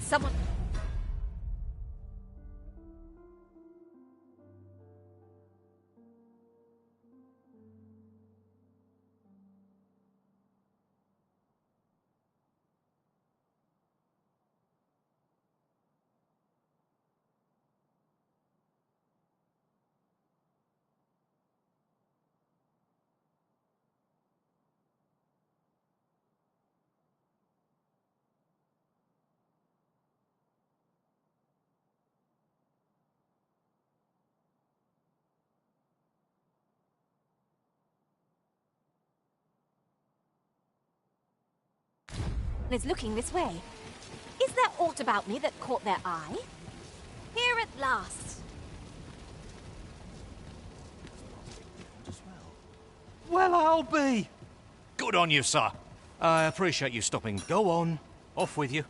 Someone... is looking this way. Is there aught about me that caught their eye? Here at last. Well, I'll be. Good on you, sir. I appreciate you stopping. Go on. Off with you.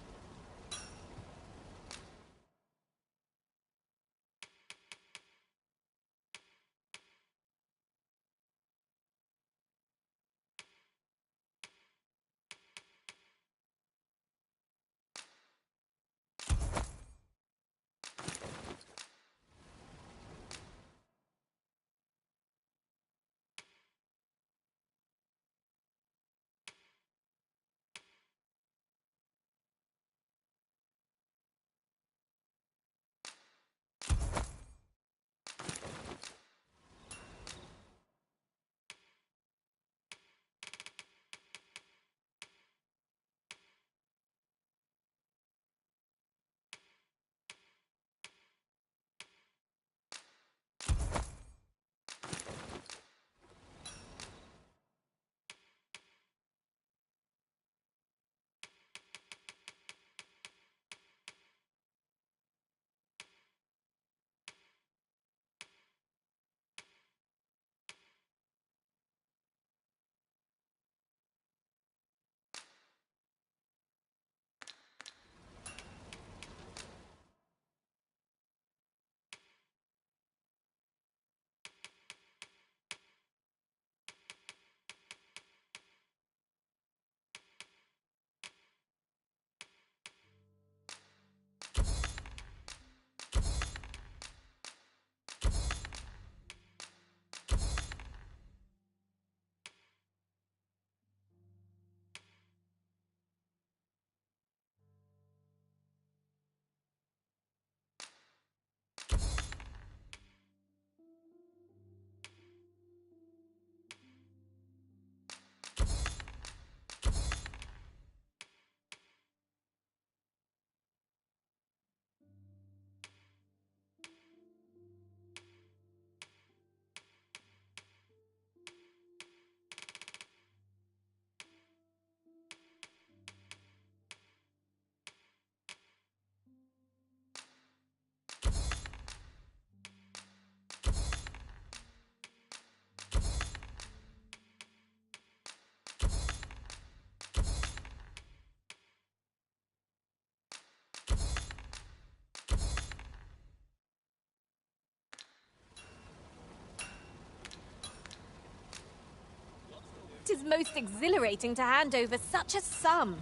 It is most exhilarating to hand over such a sum.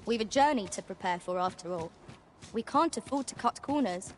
We've a journey to prepare for after all. We can't afford to cut corners.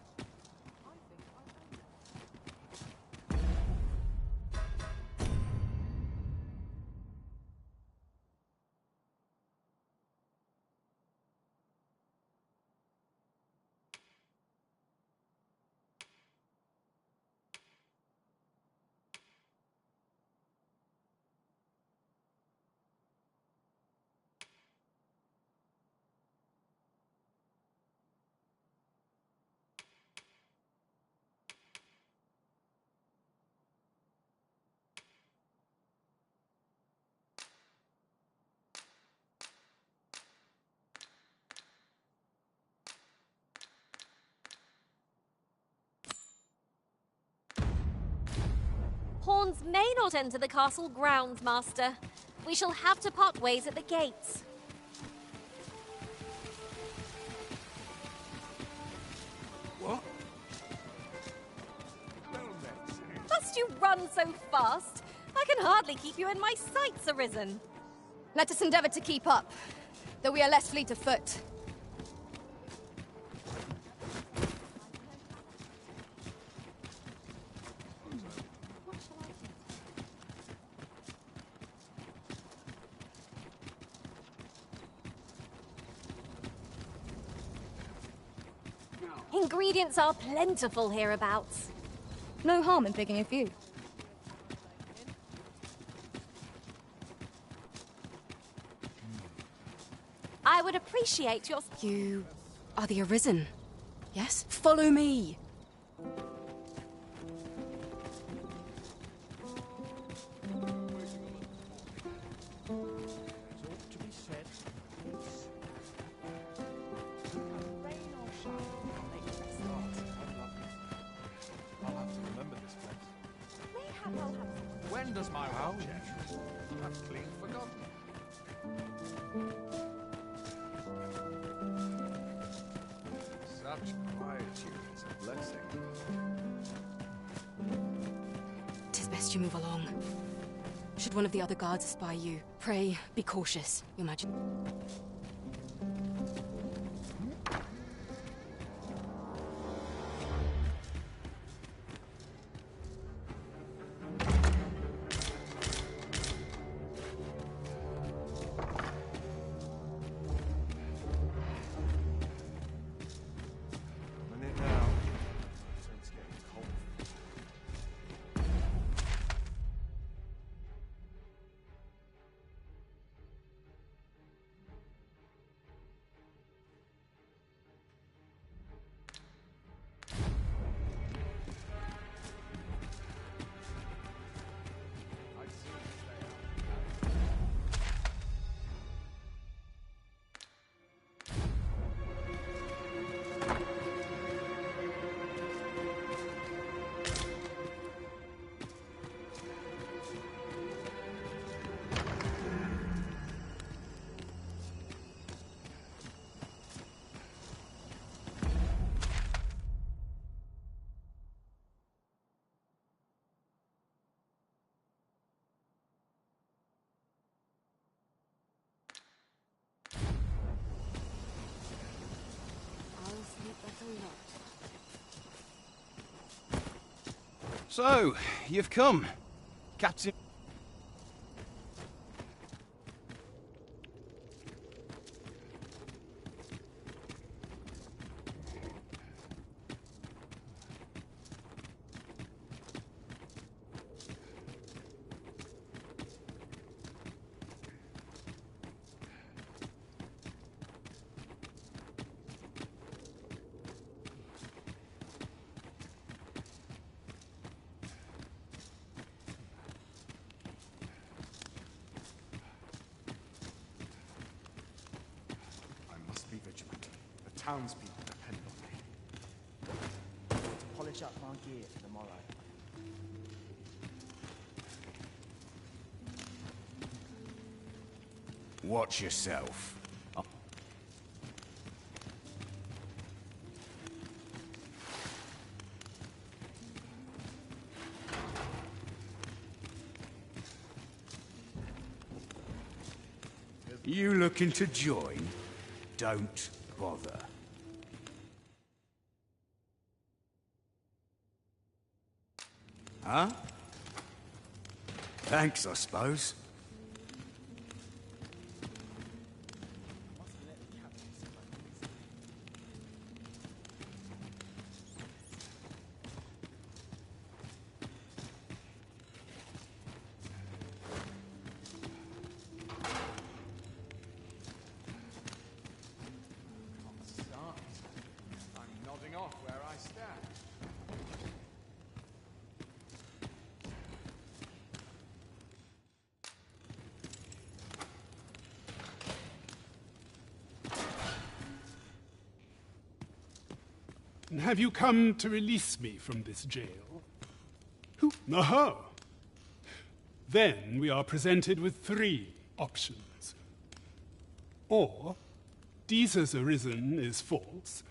Pawns may not enter the castle grounds, Master. We shall have to part ways at the gates. What? Must you run so fast? I can hardly keep you in my sights, Arisen. Let us endeavor to keep up, though we are less fleet of foot. Ingredients are plentiful hereabouts. No harm in picking a few. I would appreciate your... You are the Arisen, yes? Follow me! When does my watch end? I've clean forgotten. Such quietude is a blessing. 'Tis best you move along. Should one of the other guards espy you, pray be cautious, Your Majesty. So, you've come. Captain... Be vigilant. The townspeople depend on me. To polish up my gear for the morrow. Watch yourself. You looking to join? Don't bother. Huh? Thanks, I suppose. Have you come to release me from this jail? Aha! Then we are presented with 3 options. Or, Deezer's Arisen is false,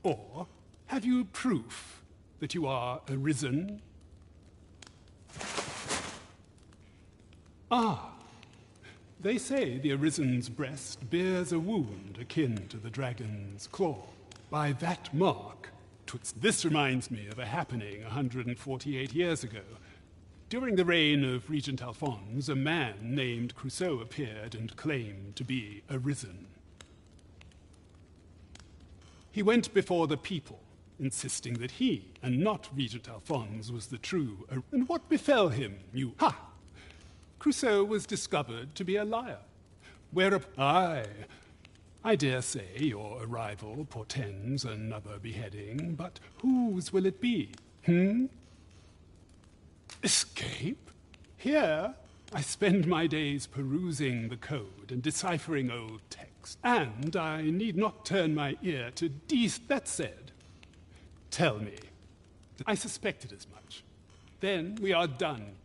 or, have you proof that you are Arisen? Ah, they say the Arisen's breast bears a wound akin to the dragon's claw. By that mark, this reminds me of a happening 148 years ago. During the reign of Regent Alphonse, a man named Crusoe appeared and claimed to be Arisen. He went before the people insisting that he, and not Regent Alphonse, was the true... And what befell him, you... Ha! Crusoe was discovered to be a liar. Whereupon... I dare say your arrival portends another beheading, but whose will it be? Escape? Here, I spend my days perusing the code and deciphering old text, and I need not turn my ear to That said, tell me. I suspected as much. Then we are done.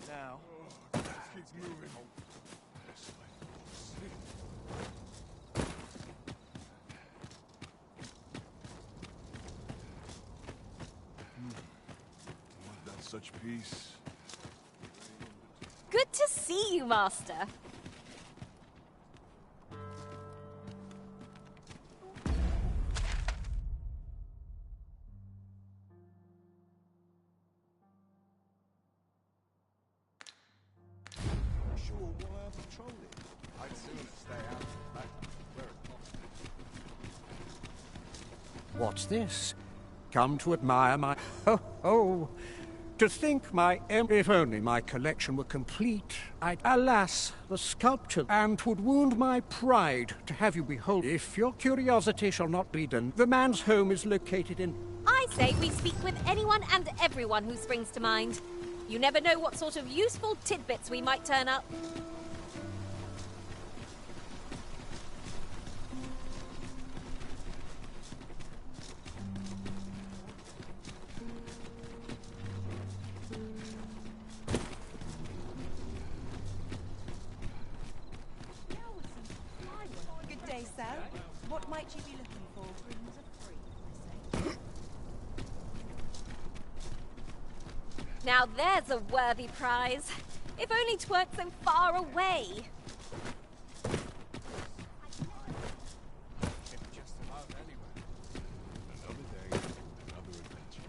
Now. Keeps moving. That's such peace. Good to see you, Master. I'd sooner stay out of that where it's possible. What's this? Come to admire my... Oh, to think my... If only my collection were complete, Alas, the sculpture, and 'twould wound my pride to have you behold. If your curiosity shall not be done, the man's home is located in... I say we speak with anyone and everyone who springs to mind. You never know what sort of useful tidbits we might turn up. Good day, sir. What might you be looking for? Now there's a worthy prize. If only 'tweren't so far away. Just about anywhere. Another day, another adventure.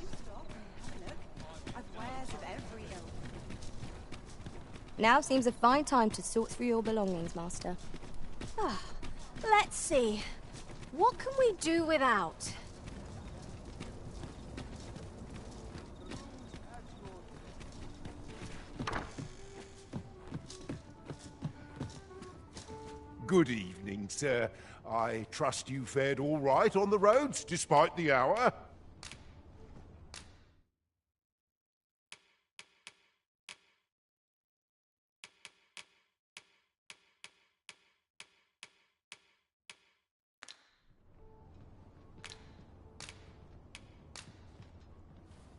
You stop and have a look. I've wares of every ilk. Now seems a fine time to sort through your belongings, Master. Let's see. What can we do without? Good evening, sir. I trust you fared all right on the roads, despite the hour.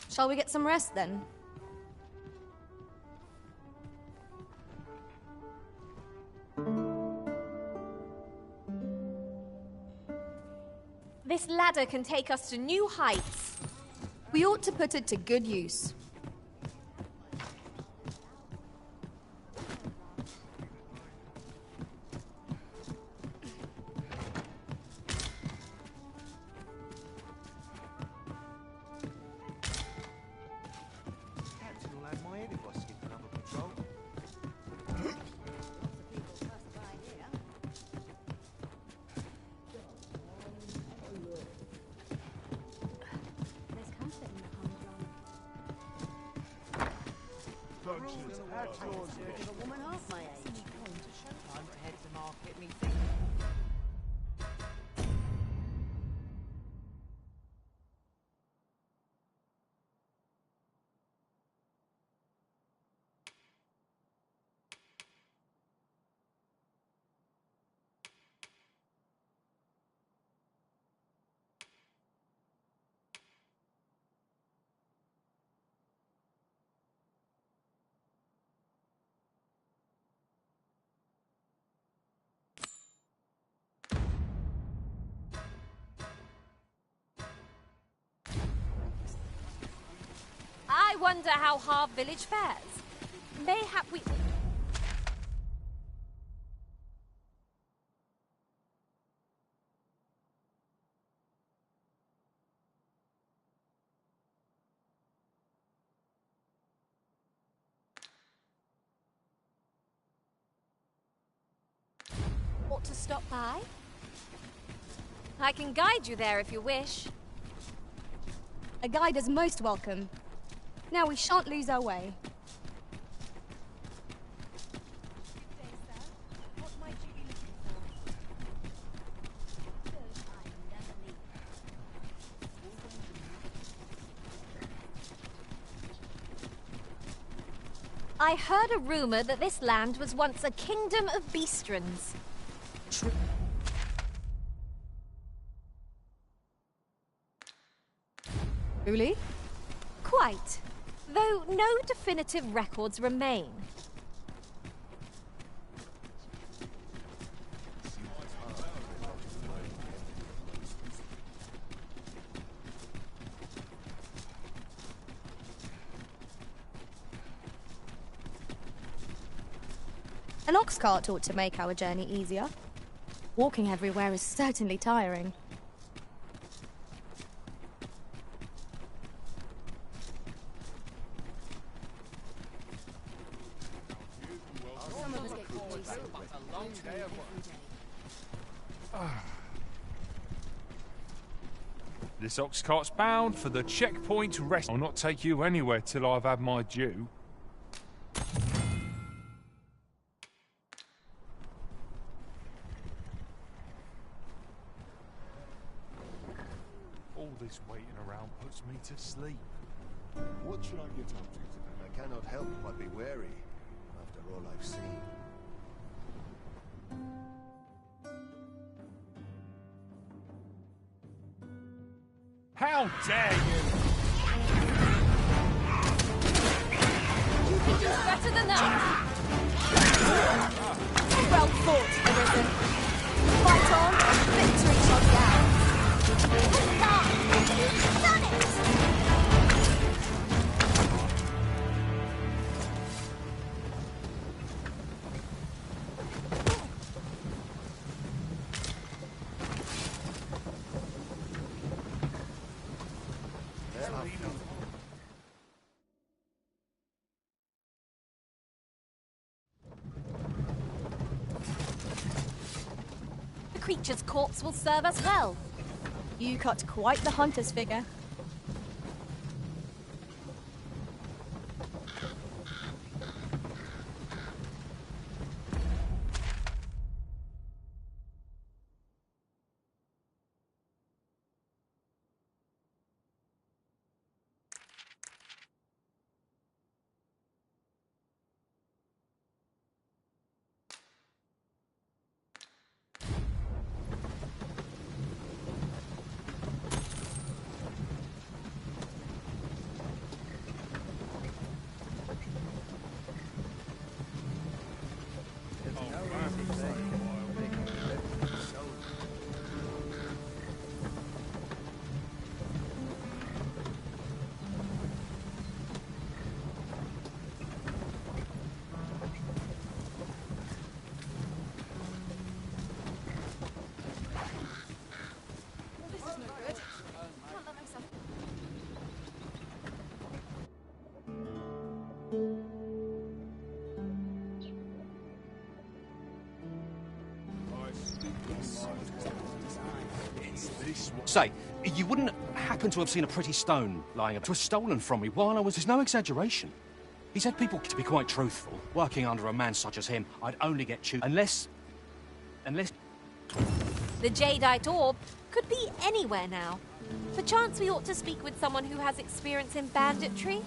Shall we get some rest then? This ladder can take us to new heights. We ought to put it to good use. I wonder how Harv Village fares. Mayhap we... ought to stop by? I can guide you there if you wish. A guide is most welcome. Now we shan't lose our way. I heard a rumor that this land was once a kingdom of beastrons. Truly? Quite. Though no definitive records remain. An ox cart ought to make our journey easier. Walking everywhere is certainly tiring. This ox cart's bound for the checkpoint rest. I'll not take you anywhere till I've had my due. All this waiting around puts me to sleep. What should I get up to today? I cannot help but be wary after all I've seen. How dare you! You think you're better than that? Well fought, Arisen. Fight on, victory shall be ours. You've done it! The creature's corpse will serve us well. You cut quite the hunter's figure. Say, you wouldn't happen to have seen a pretty stone lying up? It was stolen from me while I was... There's no exaggeration. He said people to be quite truthful. Working under a man such as him, I'd only get chewed unless... The Jadeite orb could be anywhere now. Perchance we ought to speak with someone who has experience in banditry?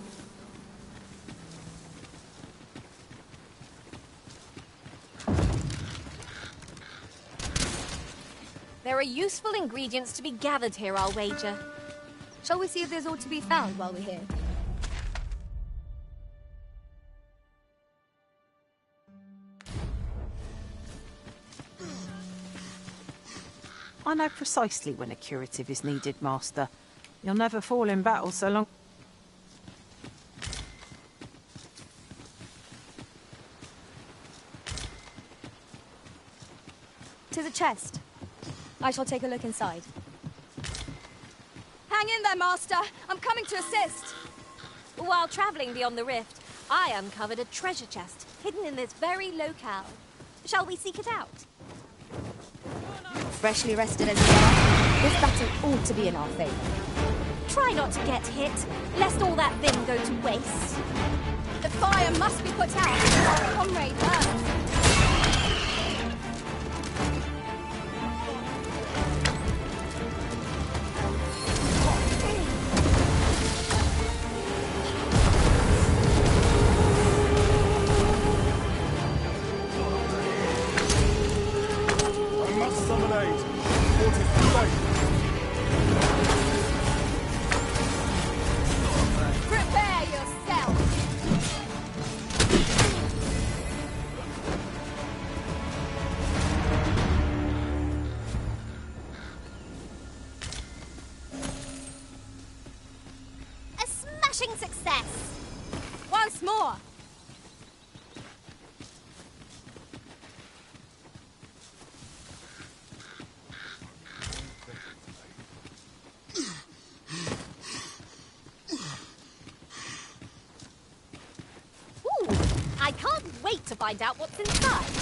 There are useful ingredients to be gathered here, I'll wager. Shall we see if there's aught to be found while we're here? I know precisely when a curative is needed, Master. You'll never fall in battle so long... "'Tis a chest. I shall take a look inside. Hang in there, Master! I'm coming to assist! While travelling beyond the rift, I uncovered a treasure chest hidden in this very locale. Shall we seek it out? Freshly rested as we are, this battle ought to be in our favour. Try not to get hit, lest all that vim go to waste. The fire must be put out before our comrade burns. Success! Once more! Ooh, I can't wait to find out what's inside.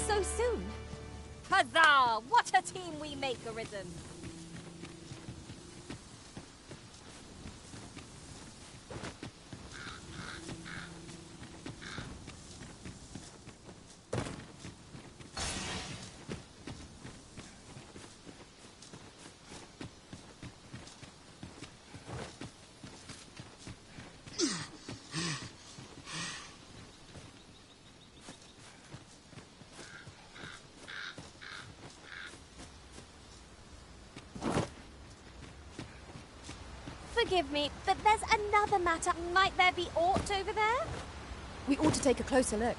So soon. Huzzah! What a team we make, Arisen! Forgive me, but there's another matter. Might there be aught over there? We ought to take a closer look.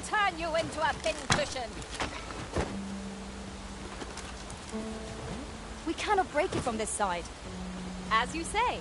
Turn you into a pincushion. We cannot break it from this side. As you say.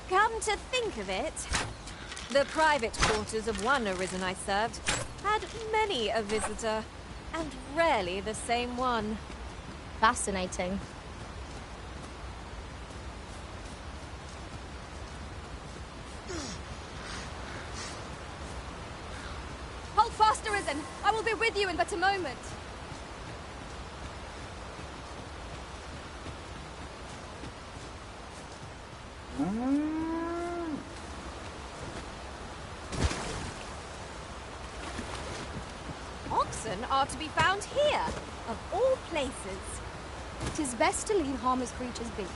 Come to think of it, the private quarters of one Arisen I served had many a visitor, and rarely the same one. Fascinating. Arisen! I will be with you in but a moment. Oxen are to be found here, of all places. 'Tis best to leave harmless creatures be.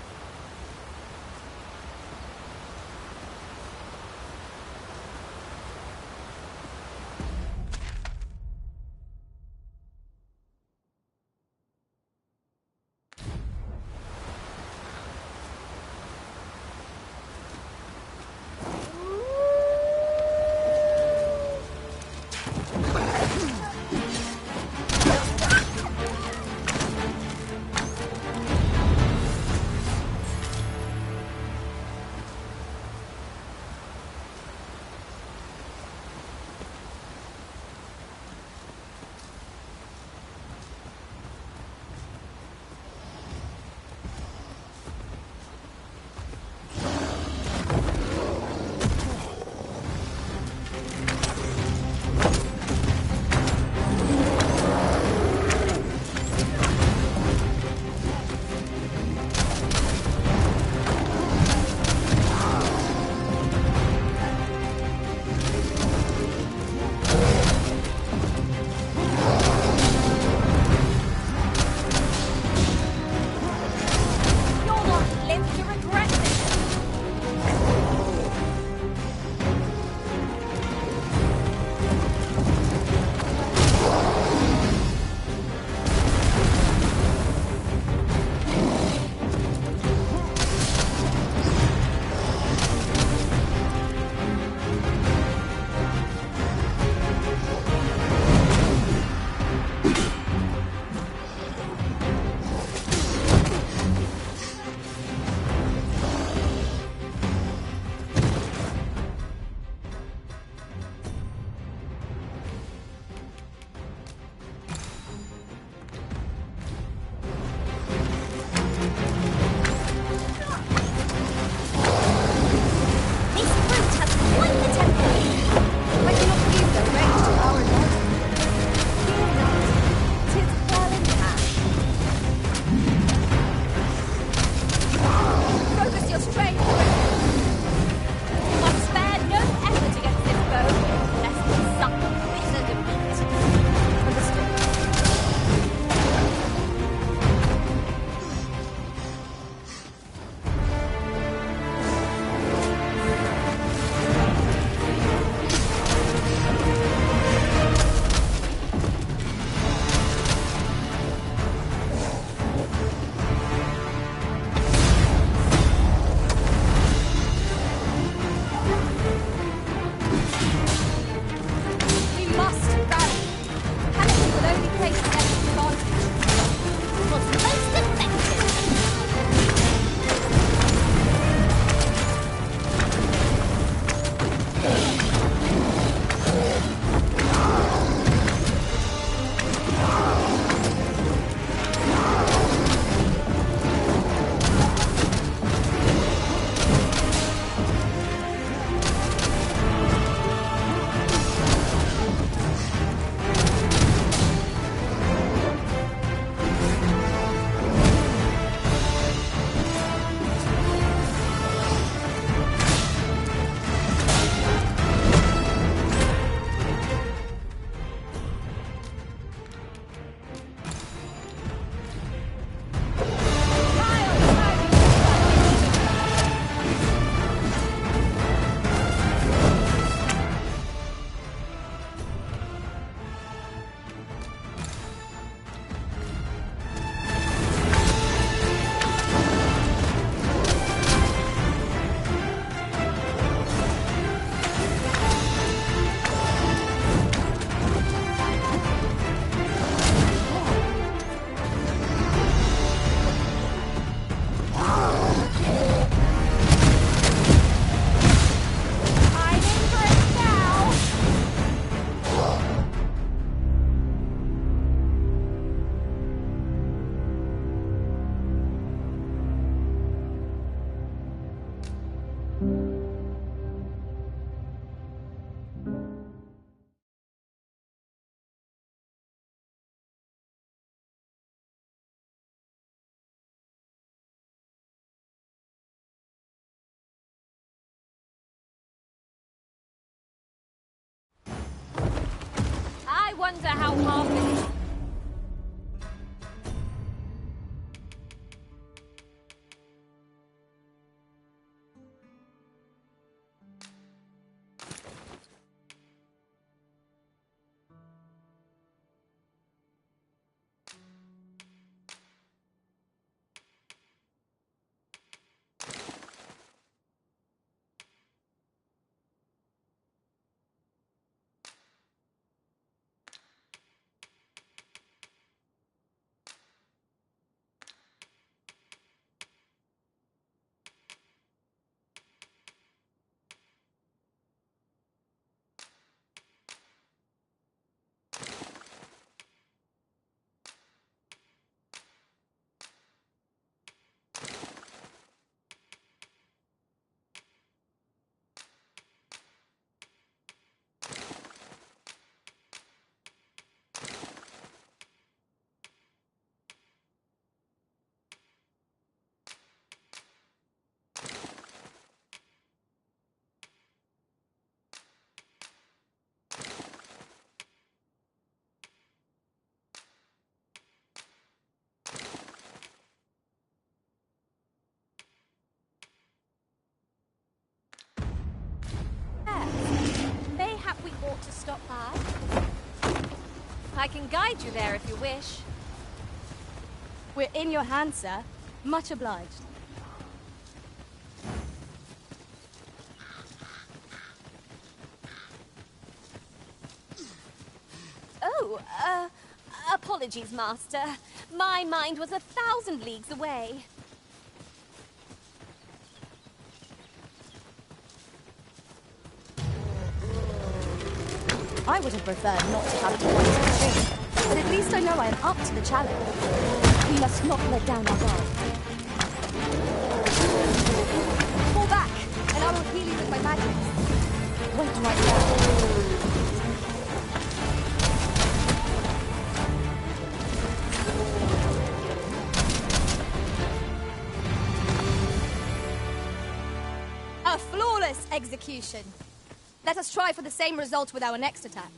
wonder how harmless. Mayhap we ought to stop by. I can guide you there if you wish. We're in your hands, sir. Much obliged. Oh, apologies, Master. My mind was 1,000 leagues away. I would have preferred not to have to fight the thing, but at least I know I am up to the challenge. We must not let down our guard. Fall back, and I will heal you with my magic. Wait right there. A flawless execution. Let us try for the same result with our next attack.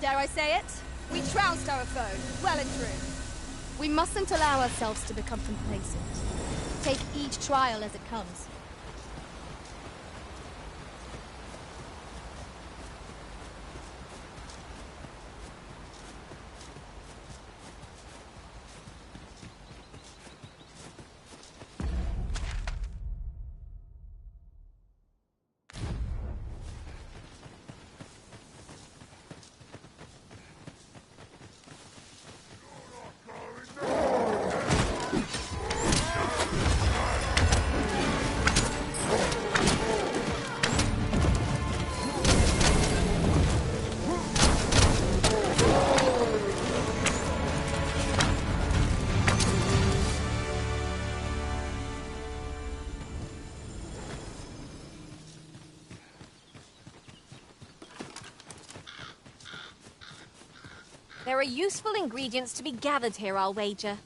Dare I say it? We trounced our foe, well and true. We mustn't allow ourselves to become complacent. Take each trial as it comes. There are useful ingredients to be gathered here, I'll wager.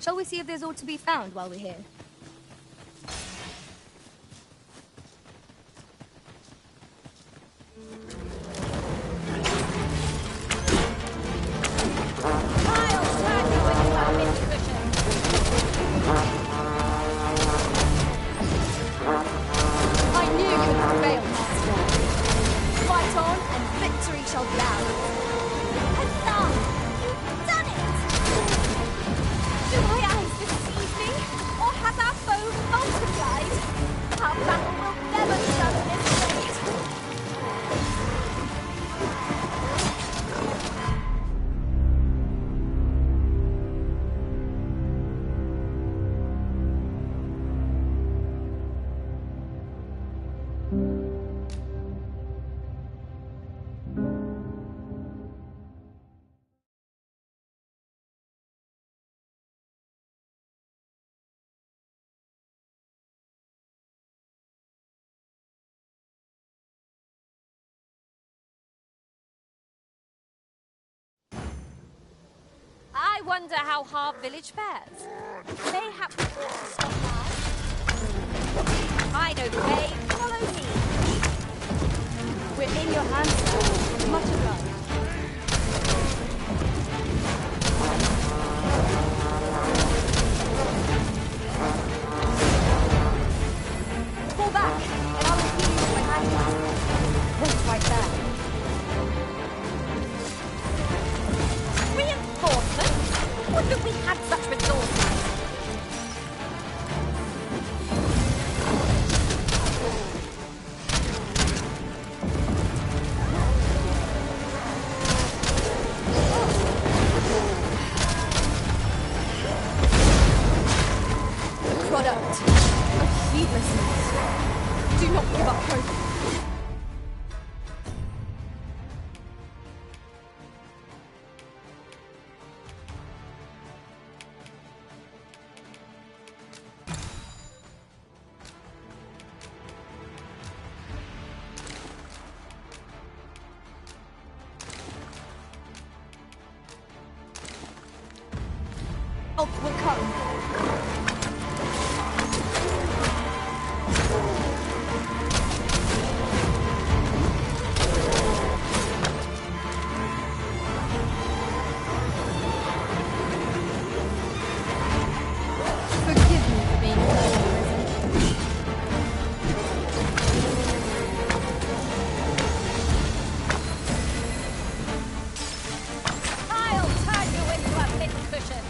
Shall we see if there's aught to be found while we're here? I knew you would prevail, Master. Fight on, and victory shall be ours. You've done it! Do my eyes deceive me? Or have wonder how Harv Village fares. Mayhap we ought to stop by. I know the way. Follow me. We're in your hands, sir. Much obliged. Fall back, and I will heal you with my hand. Wait right there. Reinforcements? Would that we had such resources. Product of heedlessness. Do not give up hope. Help will come. Forgive me for being I'll turn you into a pincushion.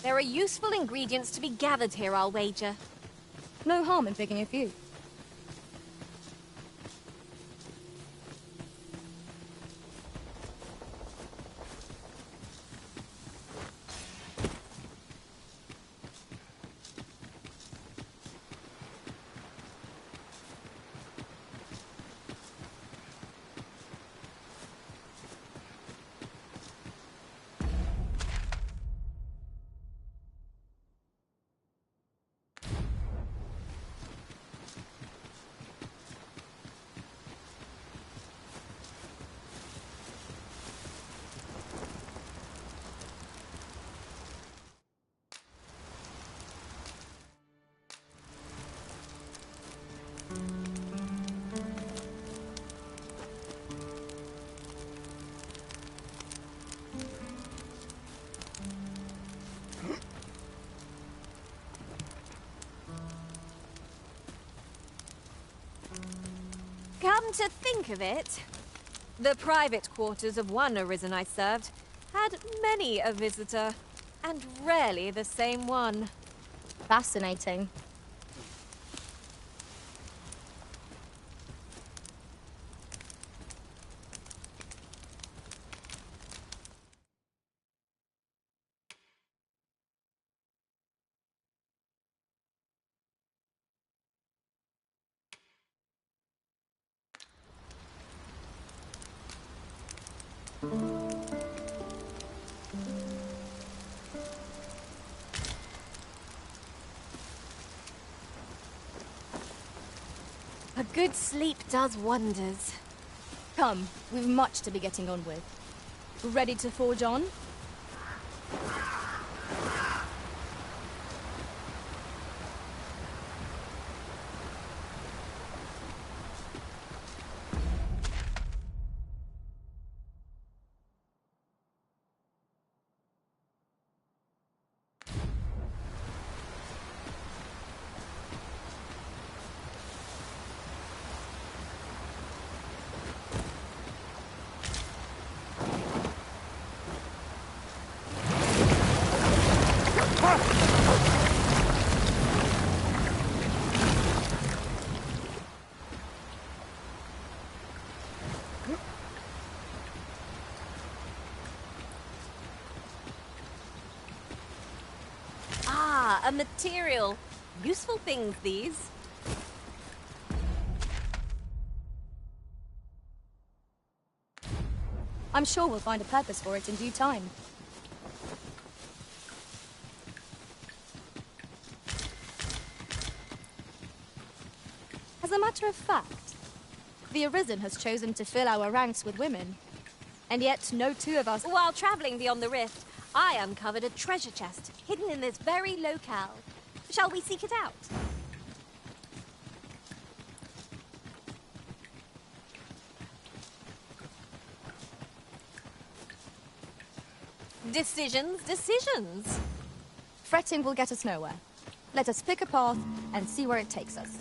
There are useful ingredients to be gathered here, I'll wager. no harm in picking a few. Come to think of it, the private quarters of one Arisen I served had many a visitor, and rarely the same one. Fascinating. A good sleep does wonders. Come, we've much to be getting on with. Ready to forge on? Ah, a material. Useful things, these. I'm sure we'll find a purpose for it in due time. As a matter of fact, the Arisen has chosen to fill our ranks with women. And yet, no two of us... While traveling beyond the rift, I uncovered a treasure chest hidden in this very locale. Shall we seek it out? Decisions, decisions. Fretting will get us nowhere. Let us pick a path and see where it takes us.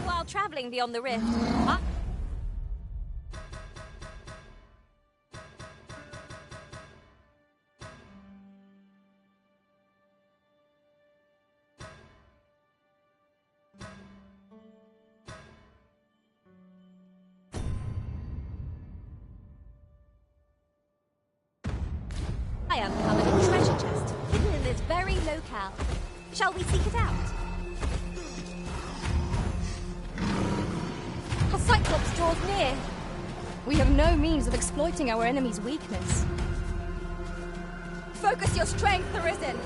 While traveling beyond the rift, I uncovered a treasure chest hidden in this very locale. Shall we seek it out? A Cyclops draws near. We have no means of exploiting our enemy's weakness. Focus your strength, Arisen!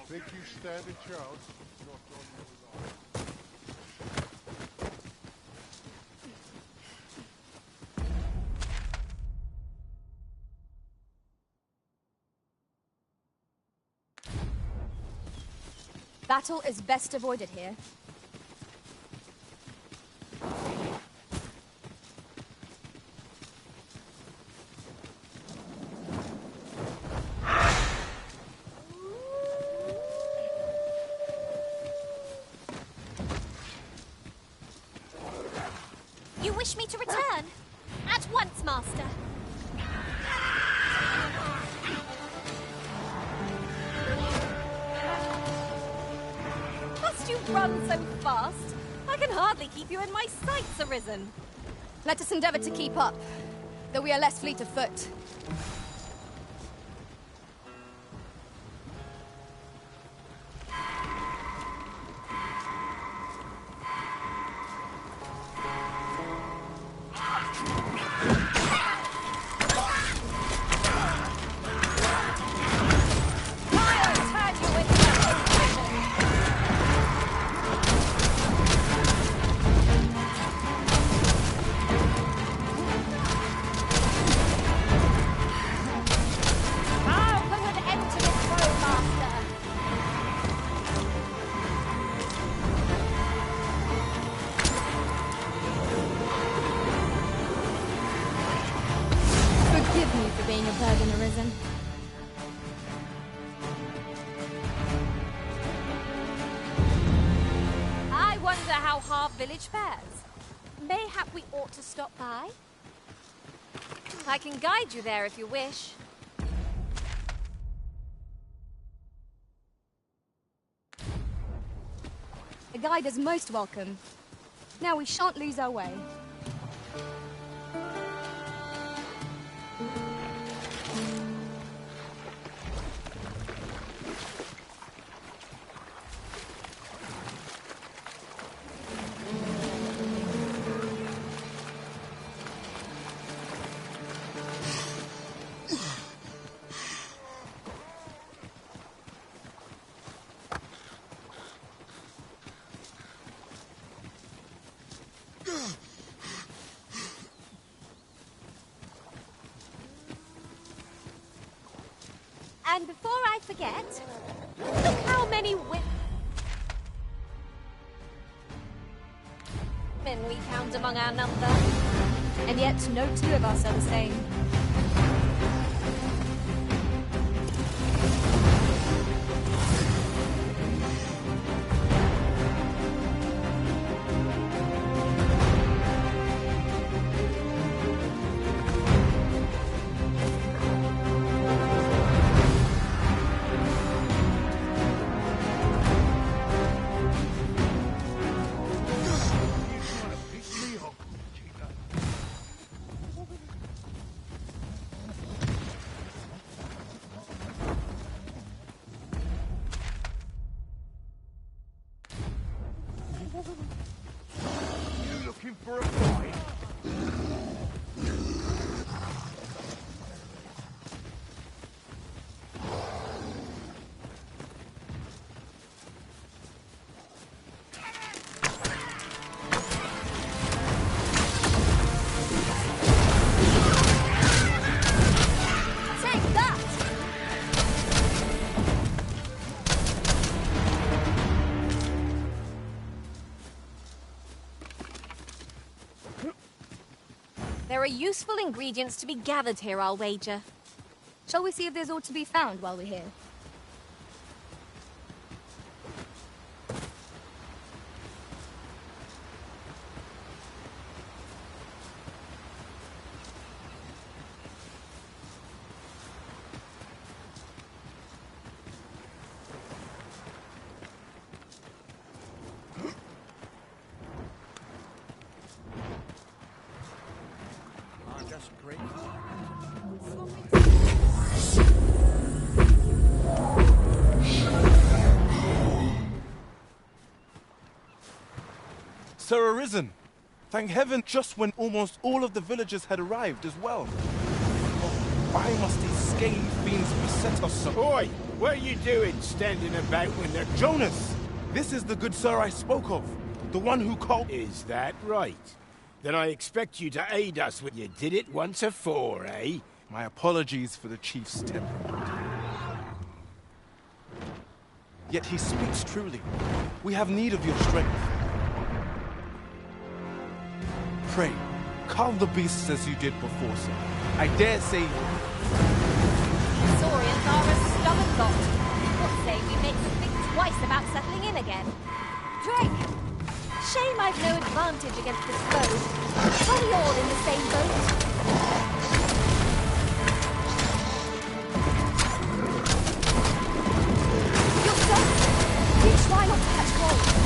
Think you stand a chance? Battle is best avoided here. You wish me to return? At once, Master. must you run so fast? I can hardly keep you in my sights, Arisen. Let us endeavor to keep up, though we are less fleet of foot. Village fares. Mayhap we ought to stop by? I can guide you there if you wish. A guide is most welcome. Now we shan't lose our way. And before I forget, look how many women we count among our number. And yet no two of us are the same. You looking for a fight? Take that! There are useful ingredients to be gathered here, I'll wager. Shall we see if there's aught to be found while we're here? Just great. Sir Arisen! Thank heaven, just when almost all of the villagers had arrived as well. Oh, why must these scaly fiends beset us so? Oi! What are you doing standing about when they're... Jonas! This is the good sir I spoke of. The one who called... Is that right? Then I expect you to aid us when you did it once afore, eh? My apologies for the chief's temperament. Yet he speaks truly. We have need of your strength. Pray, calm the beasts as you did before, sir. I dare say... Saurians are a stubborn lot. What say we make them think twice about settling in again? Drake! Shame I've no advantage against this foe. Are we all in the same boat? Yourself? You try not to catch cold.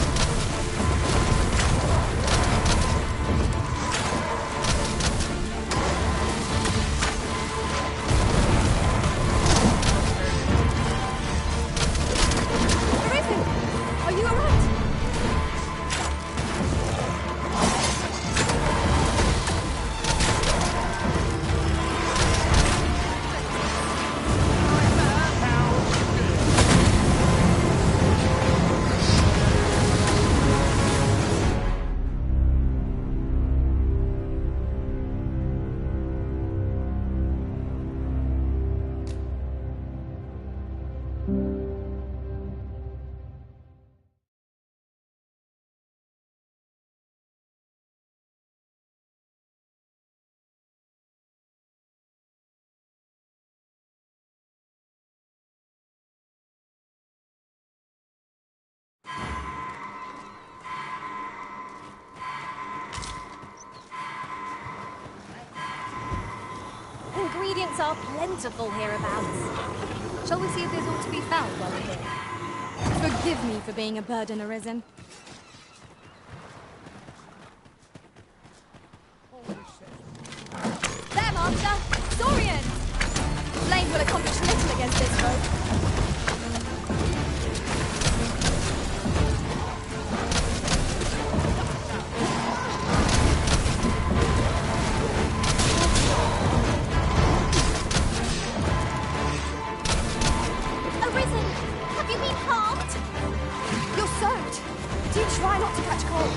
Ingredients are plentiful hereabouts. Shall we see if there's aught to be found while we're here? Forgive me for being a burden, Arisen. There, Master! Saurians! Flame will accomplish little against this foe. Arisen! Have you been harmed? You're soaked. Do try not to catch cold.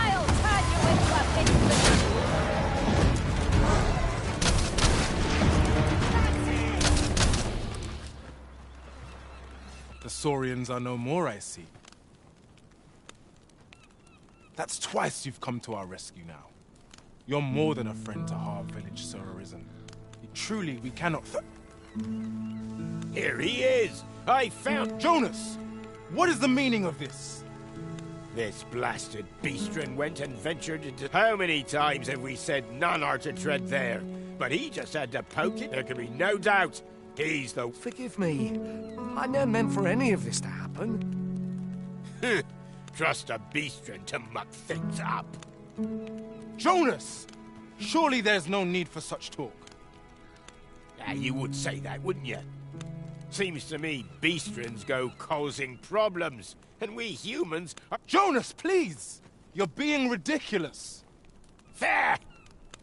I'll turn you into a pit of The Saurians are no more, I see. That's twice you've come to our rescue now. You're more than a friend to our village, Sir Arisen. Truly, we cannot Here he is! I found... Jonas! What is the meaning of this? This blasted beastren went and ventured into... How many times have we said none are to tread there? But he just had to poke it. There can be no doubt. He's the... Forgive me. I never meant for any of this to happen. Trust a beastren to muck things up. Jonas! Surely there's no need for such talk. You would say that, wouldn't you? Seems to me beastrens go causing problems, and we humans are... Jonas, please! You're being ridiculous. Fair!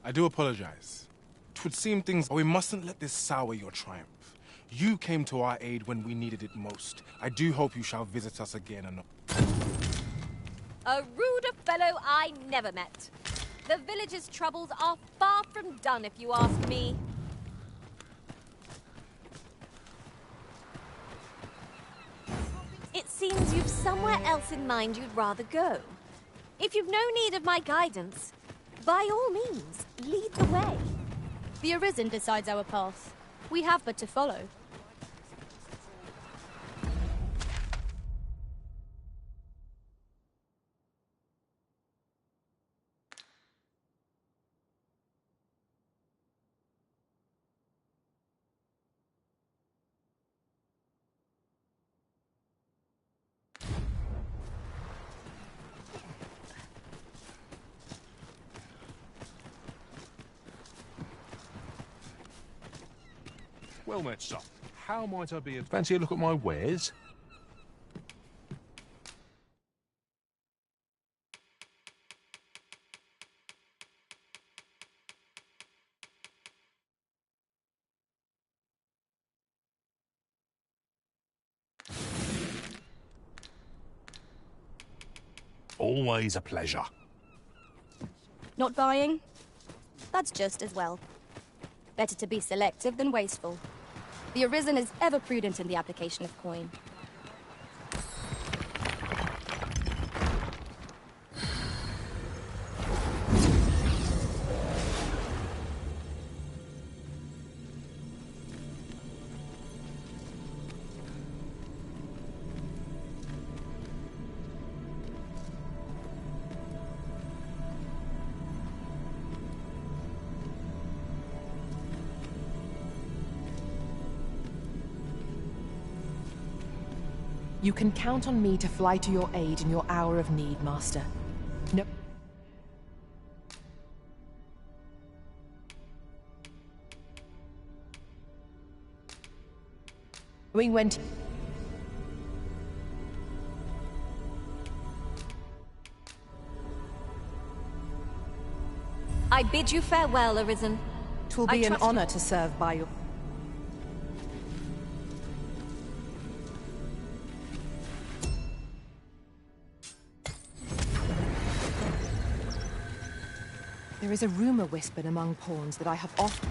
I do apologize. 'Twould seem things... We mustn't let this sour your triumph. You came to our aid when we needed it most. I do hope you shall visit us again and... A ruder fellow I never met. The village's troubles are far from done, if you ask me. It seems you've somewhere else in mind you'd rather go. If you've no need of my guidance, by all means, lead the way. The Arisen decides our path. We have but to follow. Well met, sir. How might I be of... Fancy a look at my wares? Always a pleasure. Not buying? That's just as well. Better to be selective than wasteful. The Arisen is ever prudent in the application of coin. You can count on me to fly to your aid in your hour of need, Master. No. We went... I bid you farewell, Arisen. 'Twill be an honor to serve by your... There is a rumor whispered among pawns that I have often...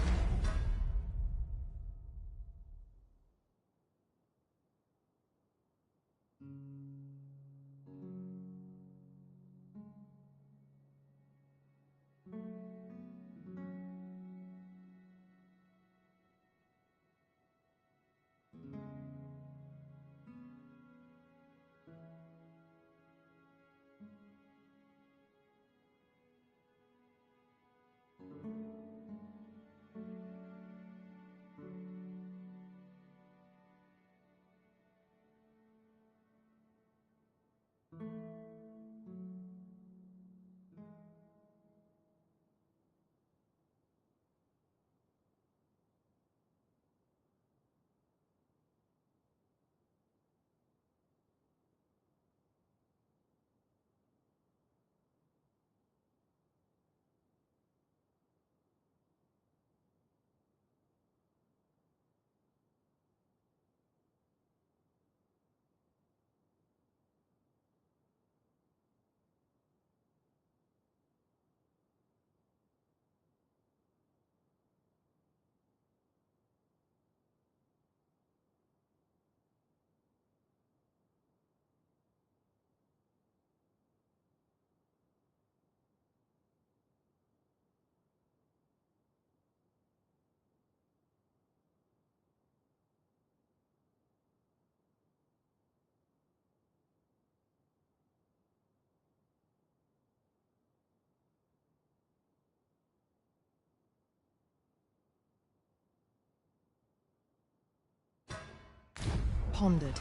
pondered.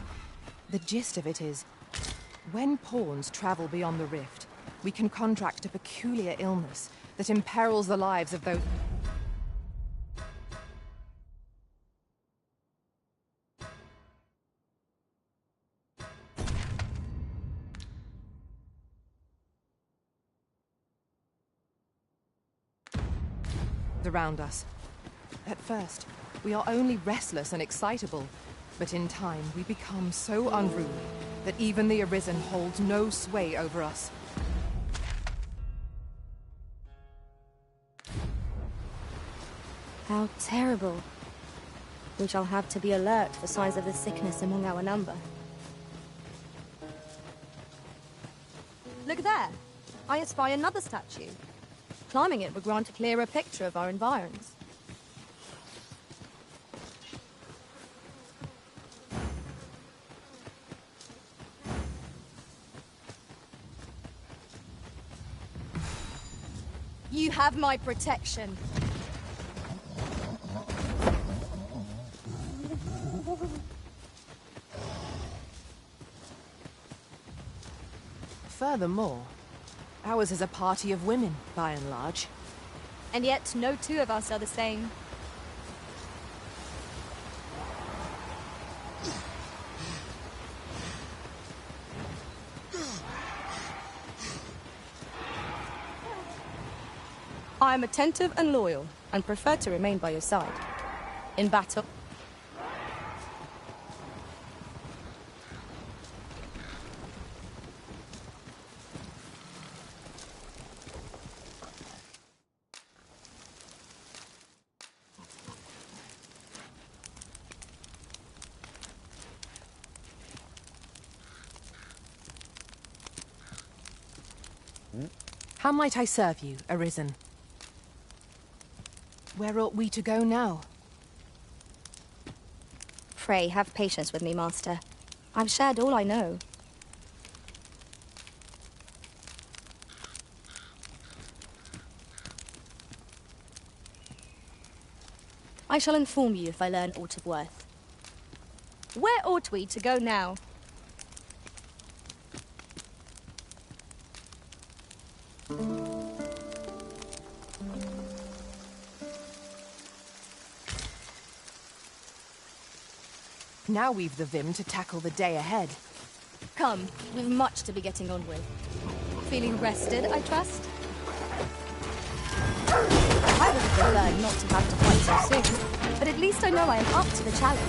The gist of it is, when pawns travel beyond the rift, we can contract a peculiar illness that imperils the lives of those... around us. At first, we are only restless and excitable, but in time we become so unruly that even the Arisen holds no sway over us. How terrible. We shall have to be alert for signs of the sickness among our number. Look there! I espy another statue. Climbing it would grant a clearer picture of our environs. You have my protection. Furthermore, ours is a party of women, by and large. And yet, no two of us are the same. I am attentive and loyal, and prefer to remain by your side. In battle... How might I serve you, Arisen? Where ought we to go now? Pray, have patience with me, Master. I've shared all I know. I shall inform you if I learn aught of worth. Where ought we to go now? Now we've the vim to tackle the day ahead. Come, we've much to be getting on with. Feeling rested, I trust? I would have preferred not to have to fight so soon, but at least I know I am up to the challenge.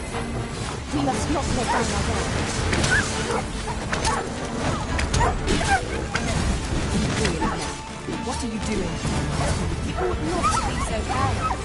We must not let down our guard. What are you doing? You ought not to be so careless.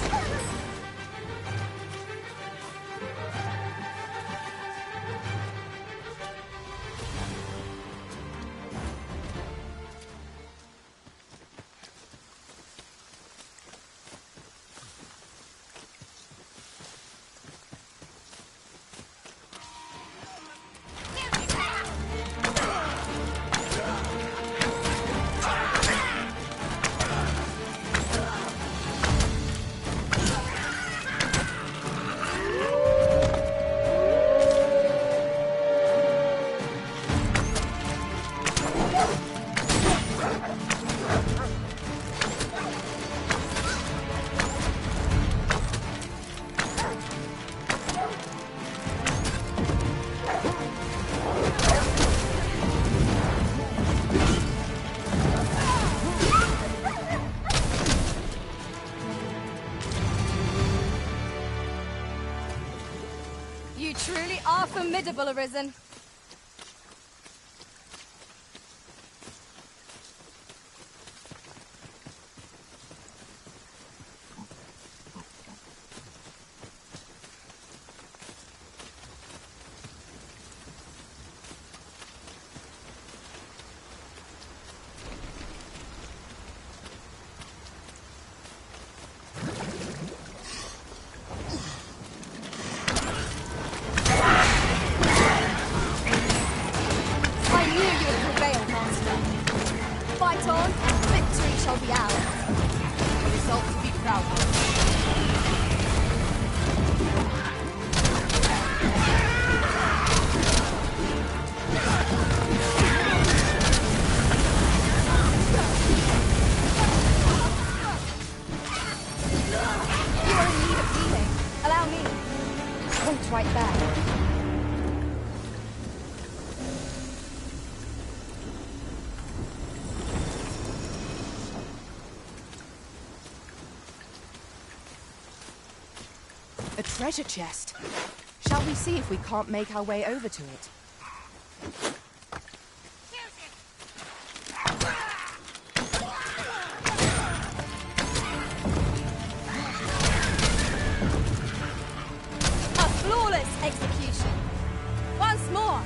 You truly are formidable, Arisen. treasure chest. Shall we see if we can't make our way over to it? A flawless execution. Once more.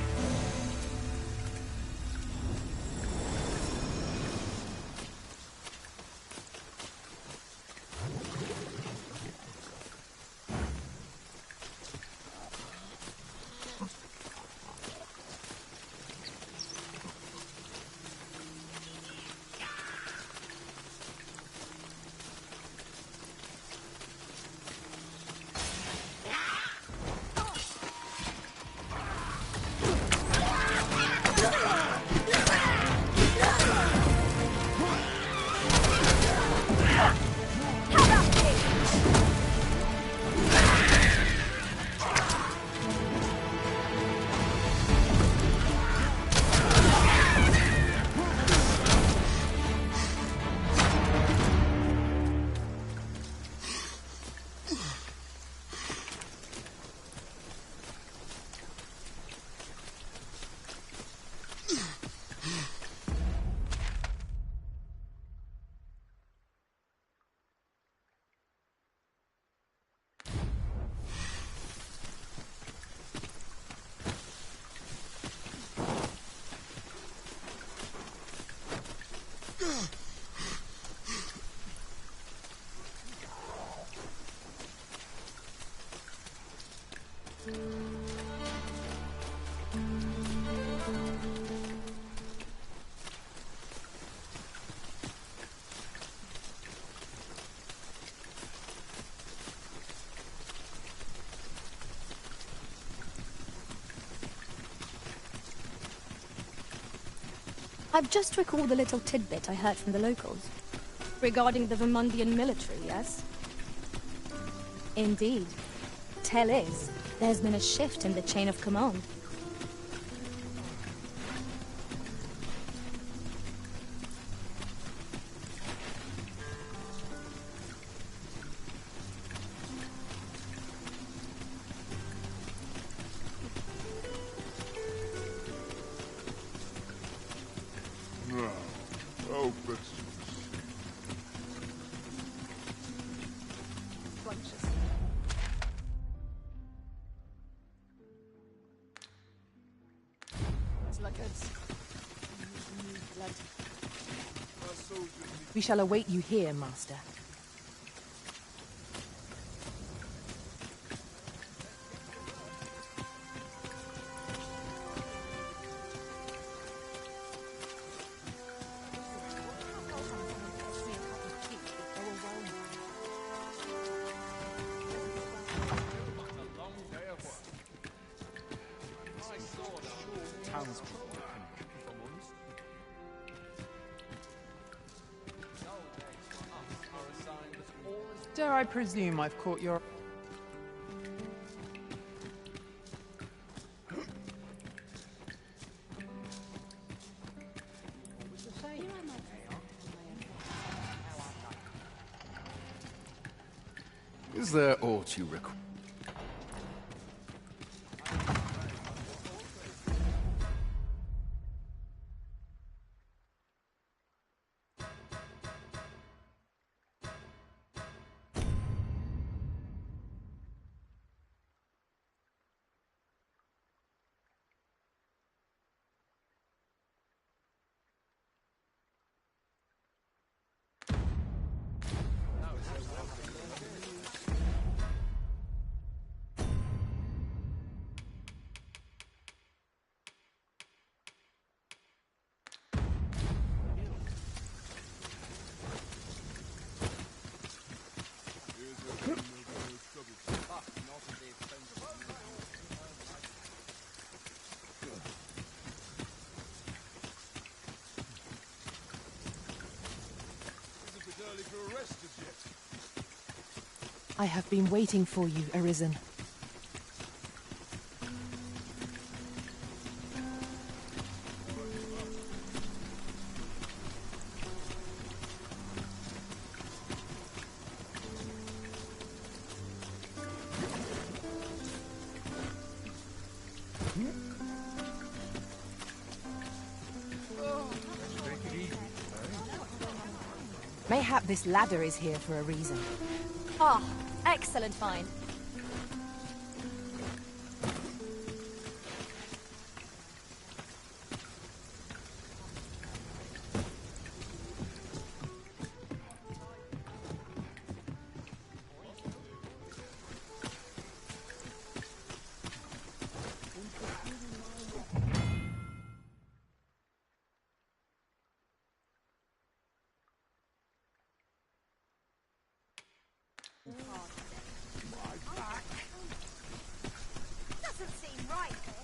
I've just recalled a little tidbit I heard from the locals. Regarding the Vermundian military, yes? Indeed. Tell is, there's been a shift in the chain of command. Oh, but... We shall await you here, Master. Dare I presume I've caught your... Is there aught you require? I have been waiting for you, Arisen. Mayhap this ladder is here for a reason. Ah, excellent find. Doesn't seem right, this.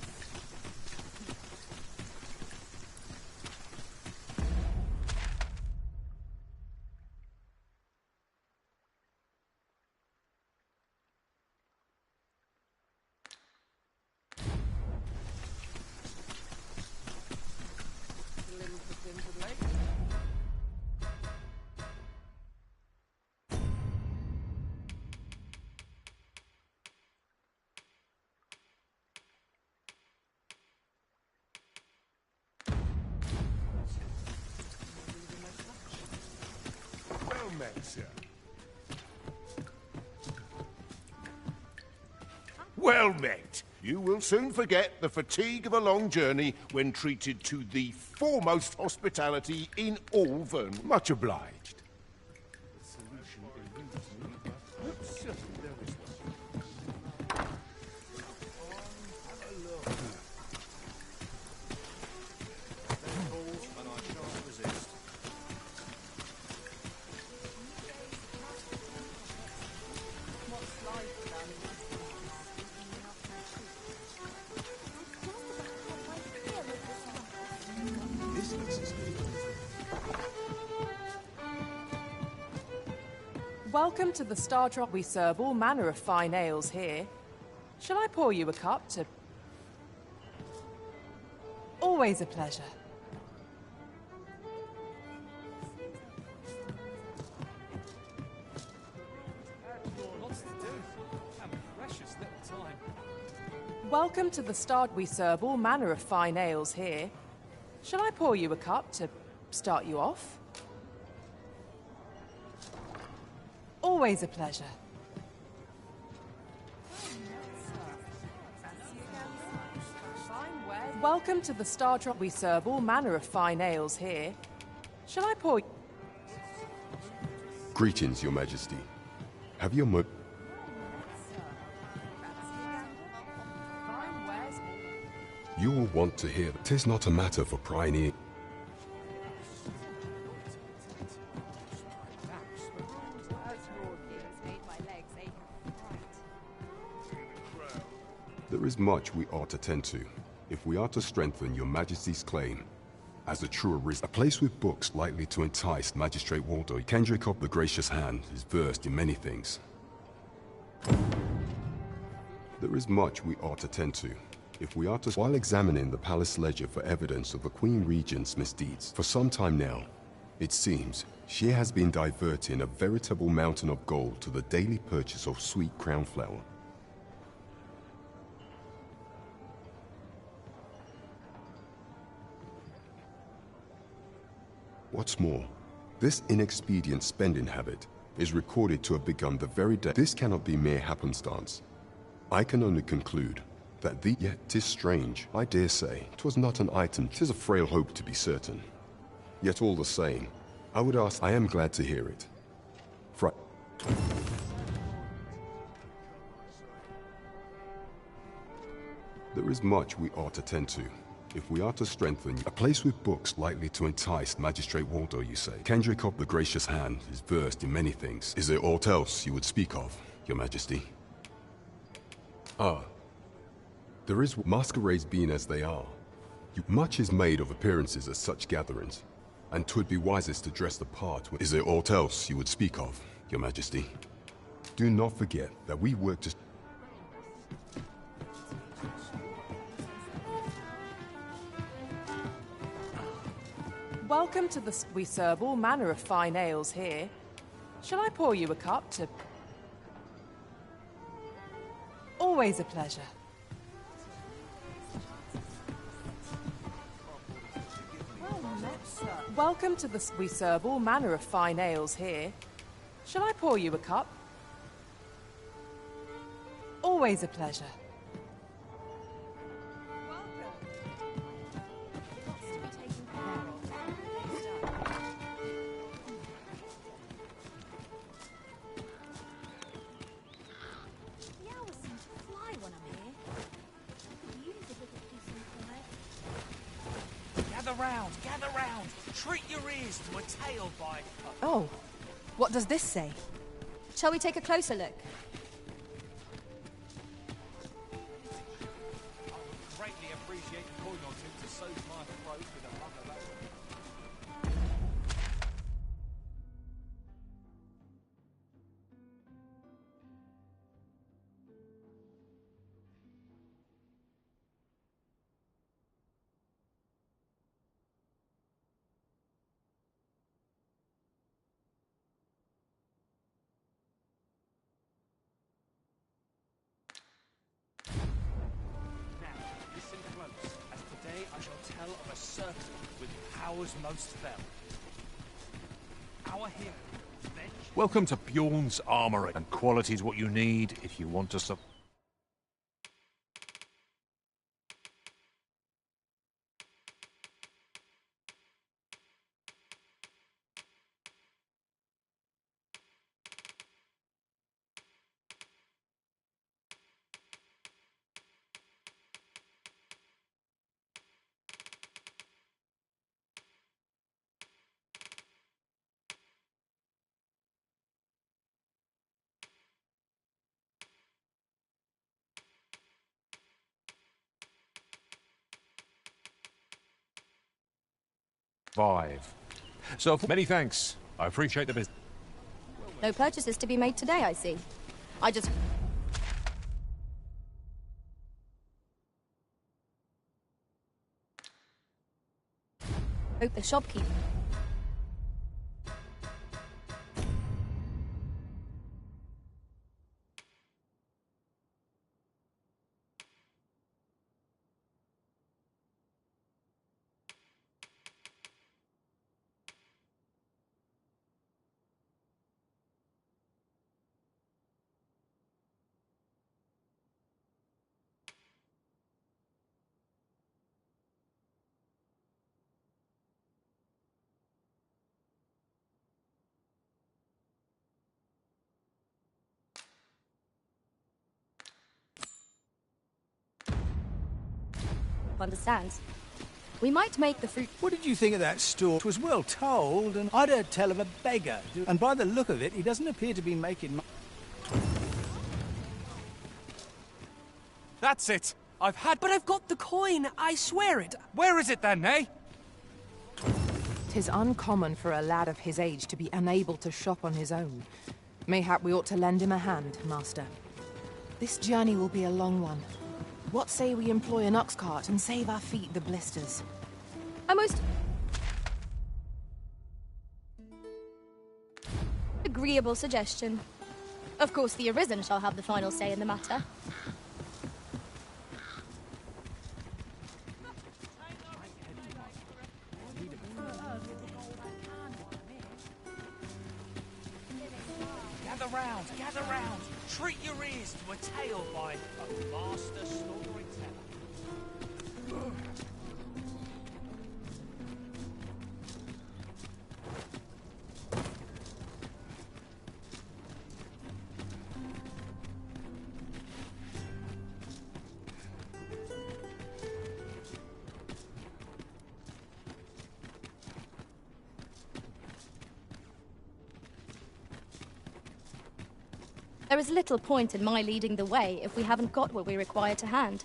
Well met, sir. Well met. You will soon forget the fatigue of a long journey when treated to the foremost hospitality in all Vern. Much obliged. The solution eludes me, but certainly there is one. Have a look. Then balls, and I shan't resist. This looks as good. Welcome to the Star Drop. We serve all manner of fine ales here. Shall I pour you a cup to... Always a pleasure. Lots to do. And precious little time. Welcome to the Star... We serve all manner of fine ales here. Shall I pour you a cup to start you off? Always a pleasure. Welcome to the Star Drop. We serve all manner of fine ales here. Shall I pour... Greetings, Your Majesty. Have your You will want to hear that 'tis not a matter for prying. There is much we ought to tend to, if we are to strengthen Your Majesty's claim. As a true arisen, a place with books likely to entice Magistrate Waldo, Kendrick of the Gracious Hand is versed in many things. There is much we ought to tend to, if we are to... While examining the palace ledger for evidence of the Queen Regent's misdeeds, for some time now, it seems she has been diverting a veritable mountain of gold to the daily purchase of sweet crown flower. What's more, this inexpedient spending habit is recorded to have begun the very day. This cannot be mere happenstance. I can only conclude that yet 'tis strange. I dare say 'twas not an item. 'Tis a frail hope to be certain. Yet all the same, I would ask. I am glad to hear it. There is much we ought to tend to, if we are to strengthen a place with books likely to entice Magistrate Waldo, you say. Kendrick of the Gracious Hand is versed in many things. Is there aught else you would speak of, Your Majesty? Ah. There is masquerades being as they are. Much is made of appearances at such gatherings, and 'twould be wisest to dress the part. Is there aught else you would speak of, Your Majesty? Do not forget that we work to... Welcome to the... We serve all manner of fine ales here. Shall I pour you a cup to... Always a pleasure. Welcome to the... We serve all manner of fine ales here. Shall I pour you a cup? Always a pleasure. The hours seem to fly when I'm here. I could use a little peace and quiet. Gather round! Treat your ears to a tale by... Oh, what does this say? Shall we take a closer look? I would greatly appreciate the coin or two to soothe my throat with a mug of ale. Listen close, as today I shall tell of a serpent with powers most fell. Our hero. Welcome to Bjorn's Armory, and quality is what you need if you want to survive. So, many thanks. I appreciate the business. No purchases to be made today, I see. I just... hope the shopkeeper... understands. We might make the fruit... What did you think of that store? It was well told, and I'd heard tell of a beggar. And by the look of it, he doesn't appear to be making... That's it! I've had... But I've got the coin, I swear it! Where is it then, eh? 'Tis uncommon for a lad of his age to be unable to shop on his own. Mayhap we ought to lend him a hand, master. This journey will be a long one. What say we employ an ox cart and save our feet the blisters? A most... agreeable suggestion. Of course, the Arisen shall have the final say in the matter. Gather round! Treat your ears to a tale by a master storyteller. There is little point in my leading the way if we haven't got what we require to hand.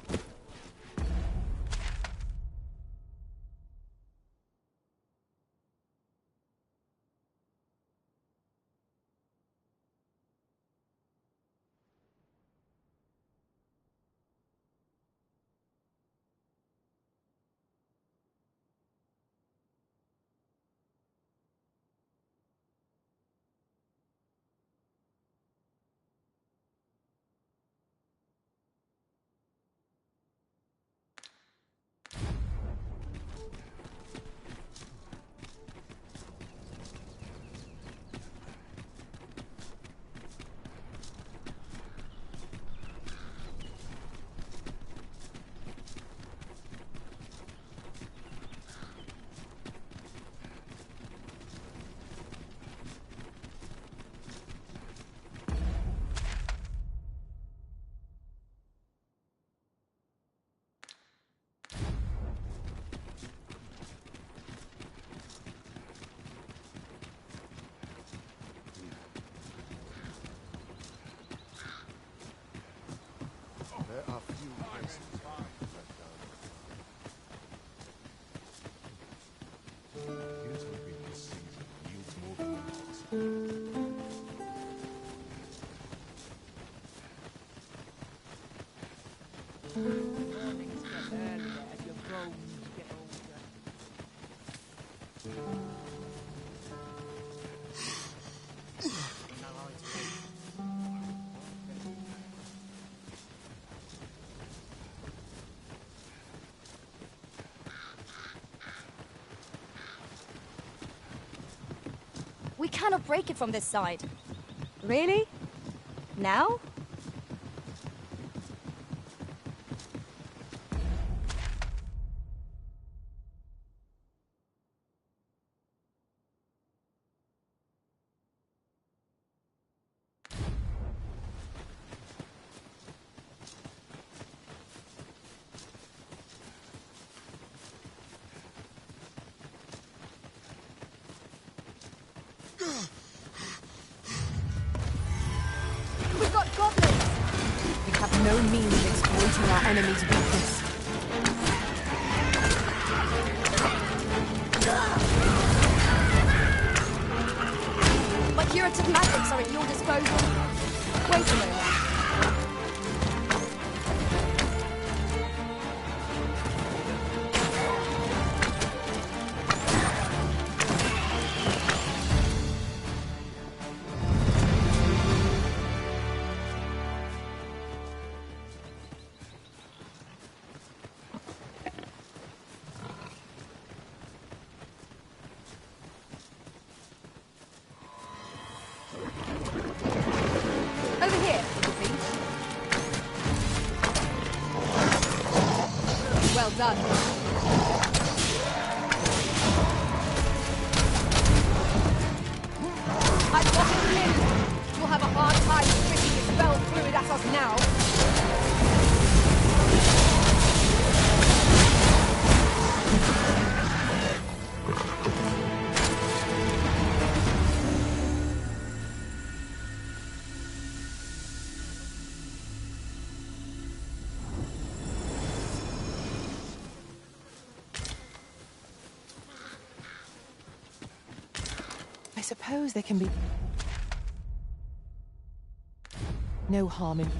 bones get older. We cannot break it from this side. Really? Now? We've got goblins! We have no means of exploiting our enemy's weakness. My curative magics are at your disposal. Wait a moment. Over here, please. Well done. I've got it in. You'll have a hard time spitting your spell fluid at us now. I suppose there can be no harm in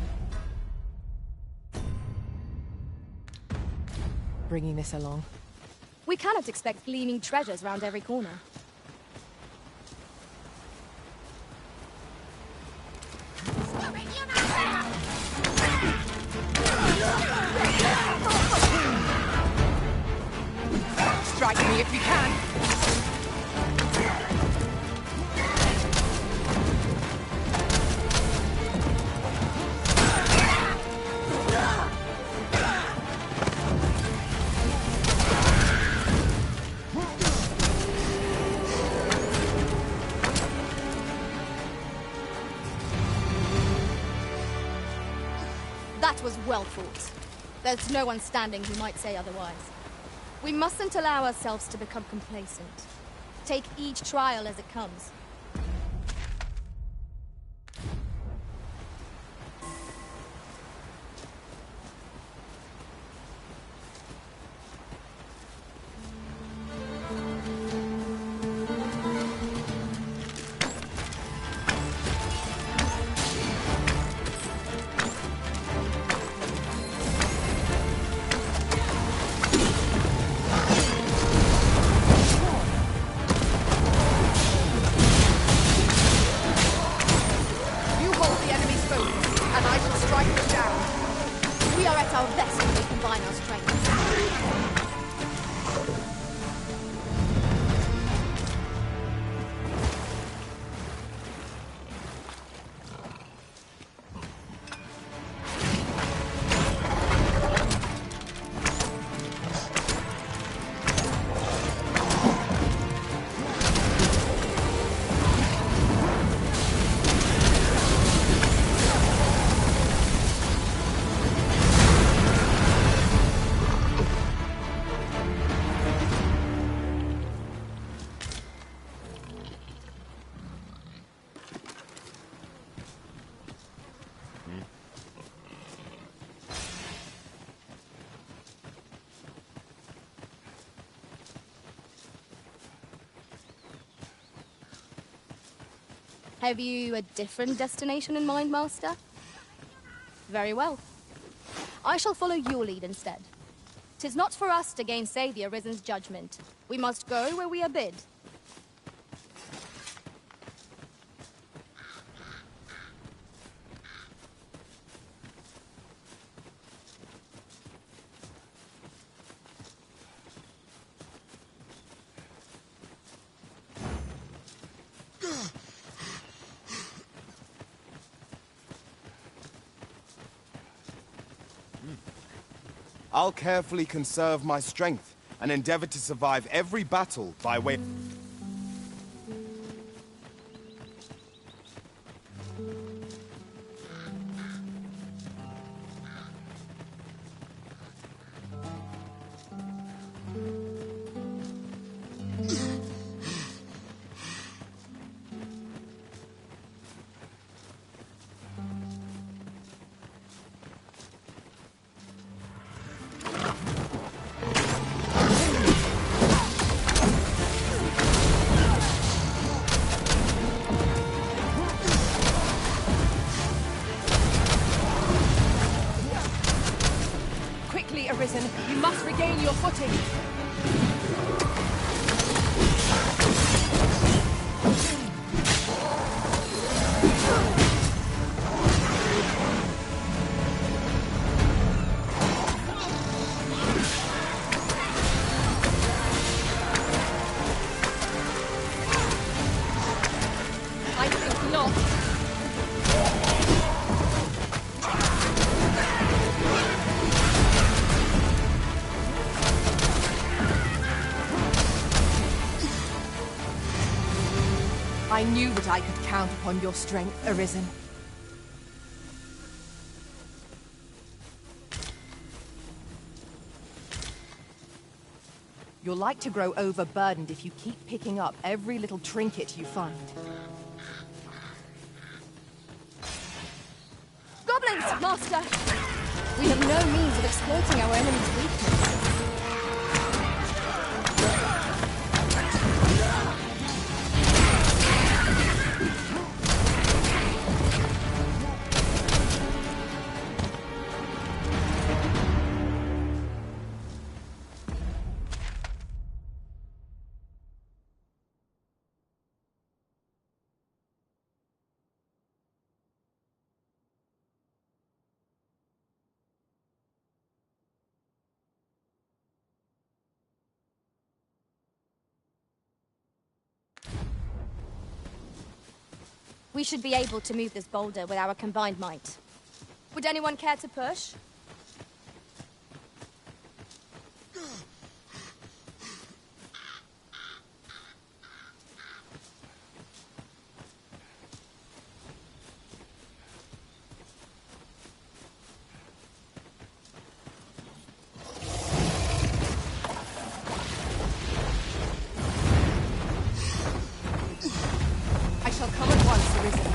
bringing this along. We cannot expect gleaming treasures round every corner. Strike me if you can. That was well fought. There's no one standing who might say otherwise. We mustn't allow ourselves to become complacent. Take each trial as it comes. Our best when we combine our strengths. Have you a different destination in mind, Master? Very well. I shall follow your lead instead. 'Tis not for us to gainsay the Arisen's judgment. We must go where we are bid. I'll carefully conserve my strength and endeavor to survive every battle by way... Arisen, you must regain your footing. I think not. I knew that I could count upon your strength, Arisen. You're like to grow overburdened if you keep picking up every little trinket you find. Goblins, Master! We have no means of exploiting our enemy's weakness. We should be able to move this boulder with our combined might. Would anyone care to push? I shall come at once, Arisen.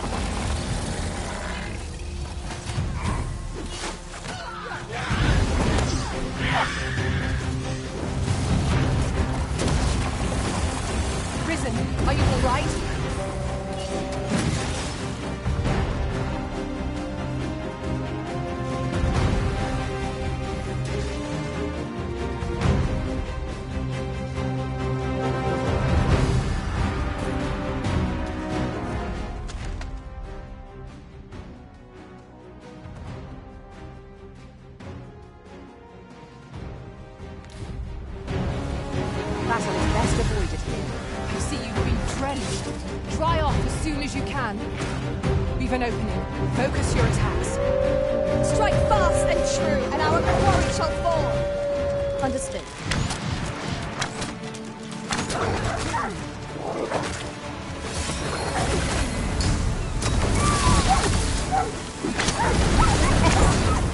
Risen, are you all right? Battle is best avoided here. You see, you've been drenched. Dry off as soon as you can. We've an opening. Focus your attacks. Strike fast and true, and our quarry shall fall. Understood.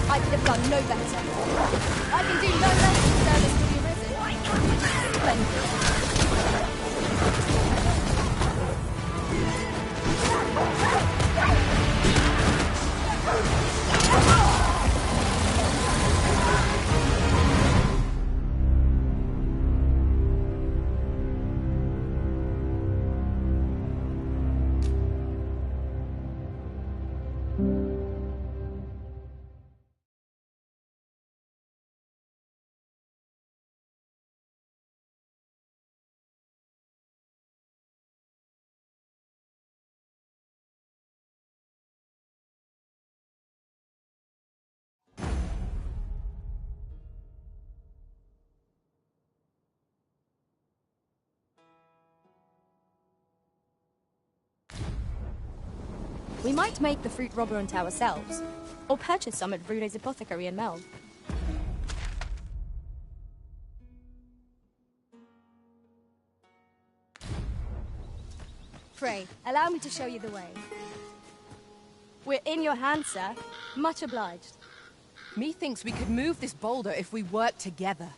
I could have done no better. I can do no less in service to the Arisen. Splendid. We might make the fruit robber into ourselves, or purchase some at Rude's apothecary in Mel. Pray, allow me to show you the way. We're in your hands, sir. Much obliged. Methinks we could move this boulder if we work together.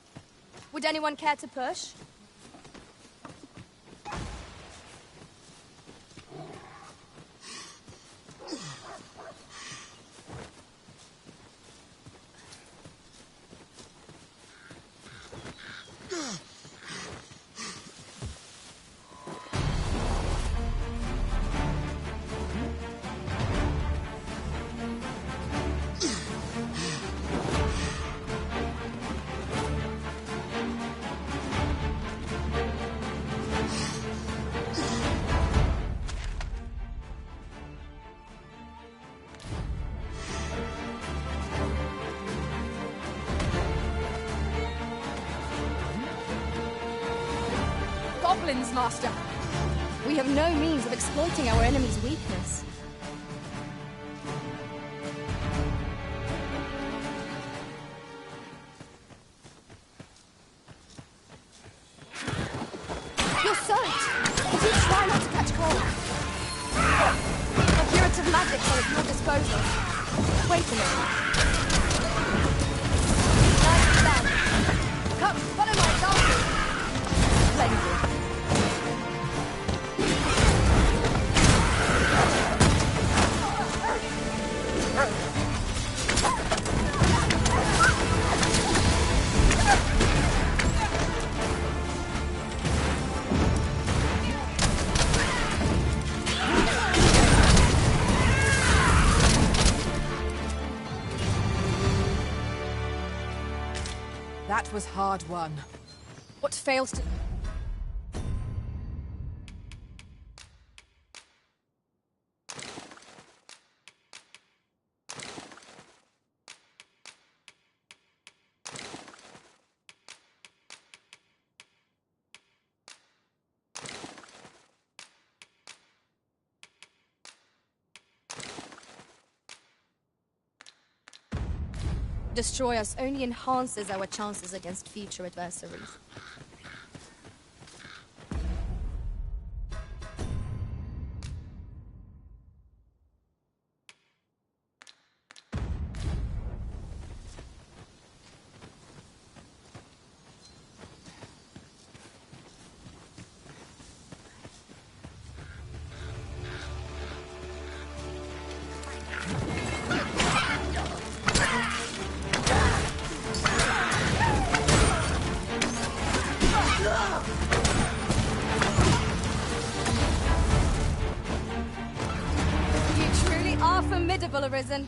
Would anyone care to push? Goblins, Master! We have no means of exploiting our enemy's weakness. You're soaked! Do try not to catch cold. The curative magics are at your disposal. Wait a minute. Nicely done. Come, follow my example. Splendid. That was hard won. What fails to... Destroy us only enhances our chances against future adversaries. Formidable, Arisen.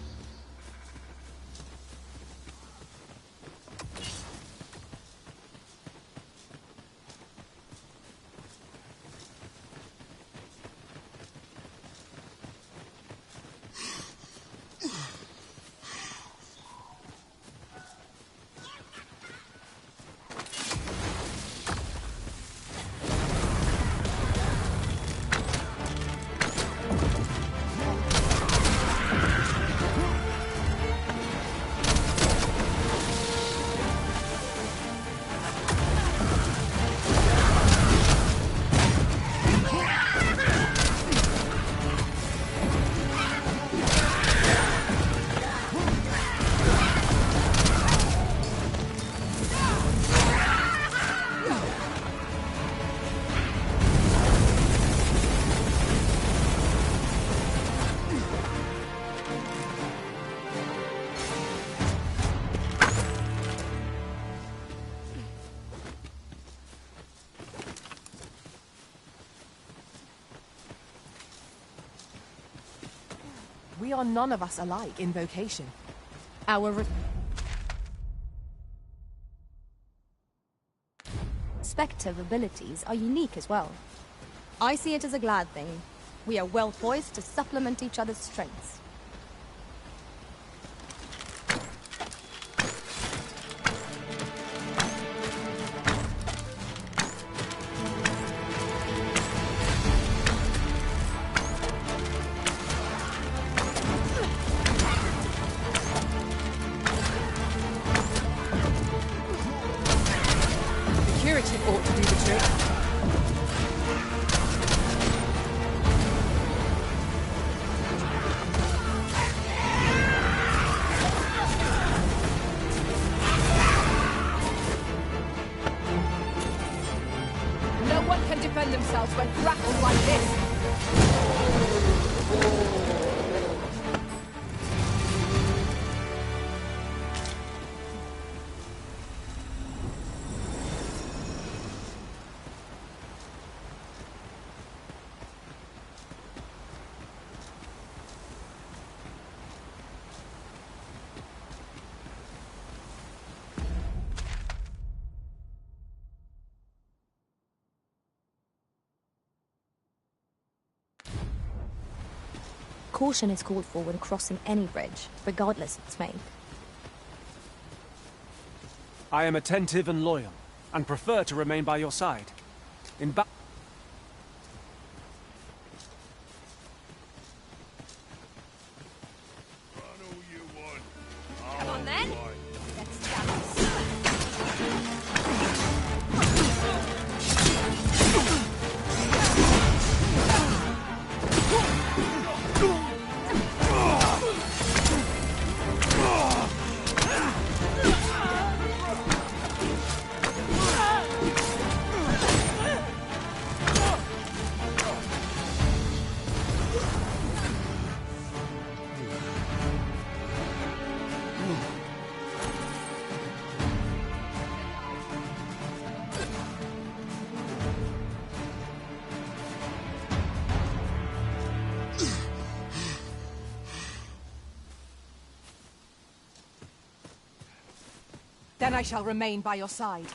We are none of us alike in vocation. Our respective abilities are unique as well. I see it as a glad thing. We are well poised to supplement each other's strengths. curative ought to do the trick. No one can defend themselves when grappled like this. Caution is called for when crossing any bridge, regardless of its make. I am attentive and loyal, and prefer to remain by your side. In ba- Come on then. Let's dance. Then I shall remain by your side.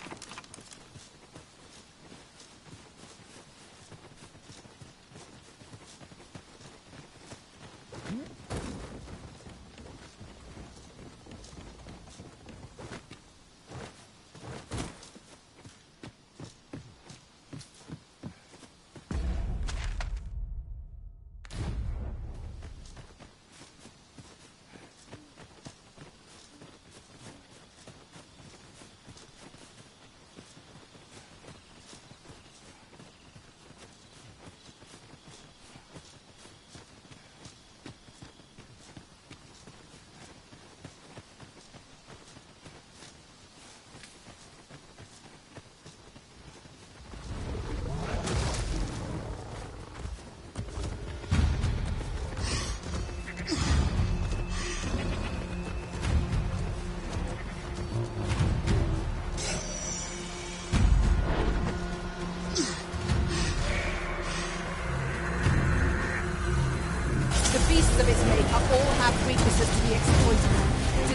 Of its maker all have weaknesses to be exploited.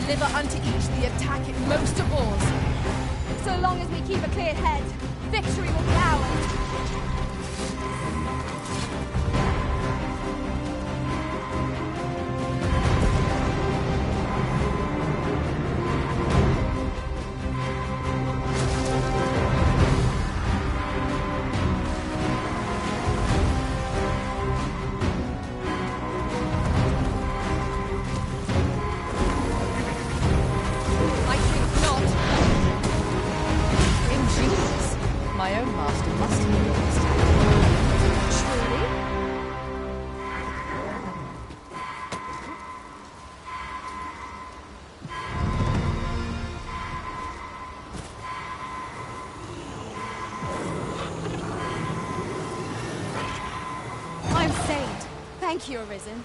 Deliver unto each the attack it most abhors. So long as we keep a clear head, victory will be ours. My own master must have realized. Truly? I'm saved. Thank you, Arisen.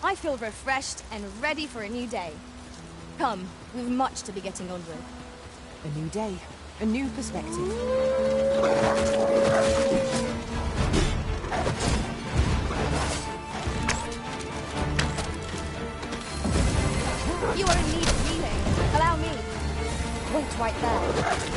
I feel refreshed and ready for a new day. Come, we've much to be getting on with. A new day, a new perspective. You are in need of healing. Allow me. point right there.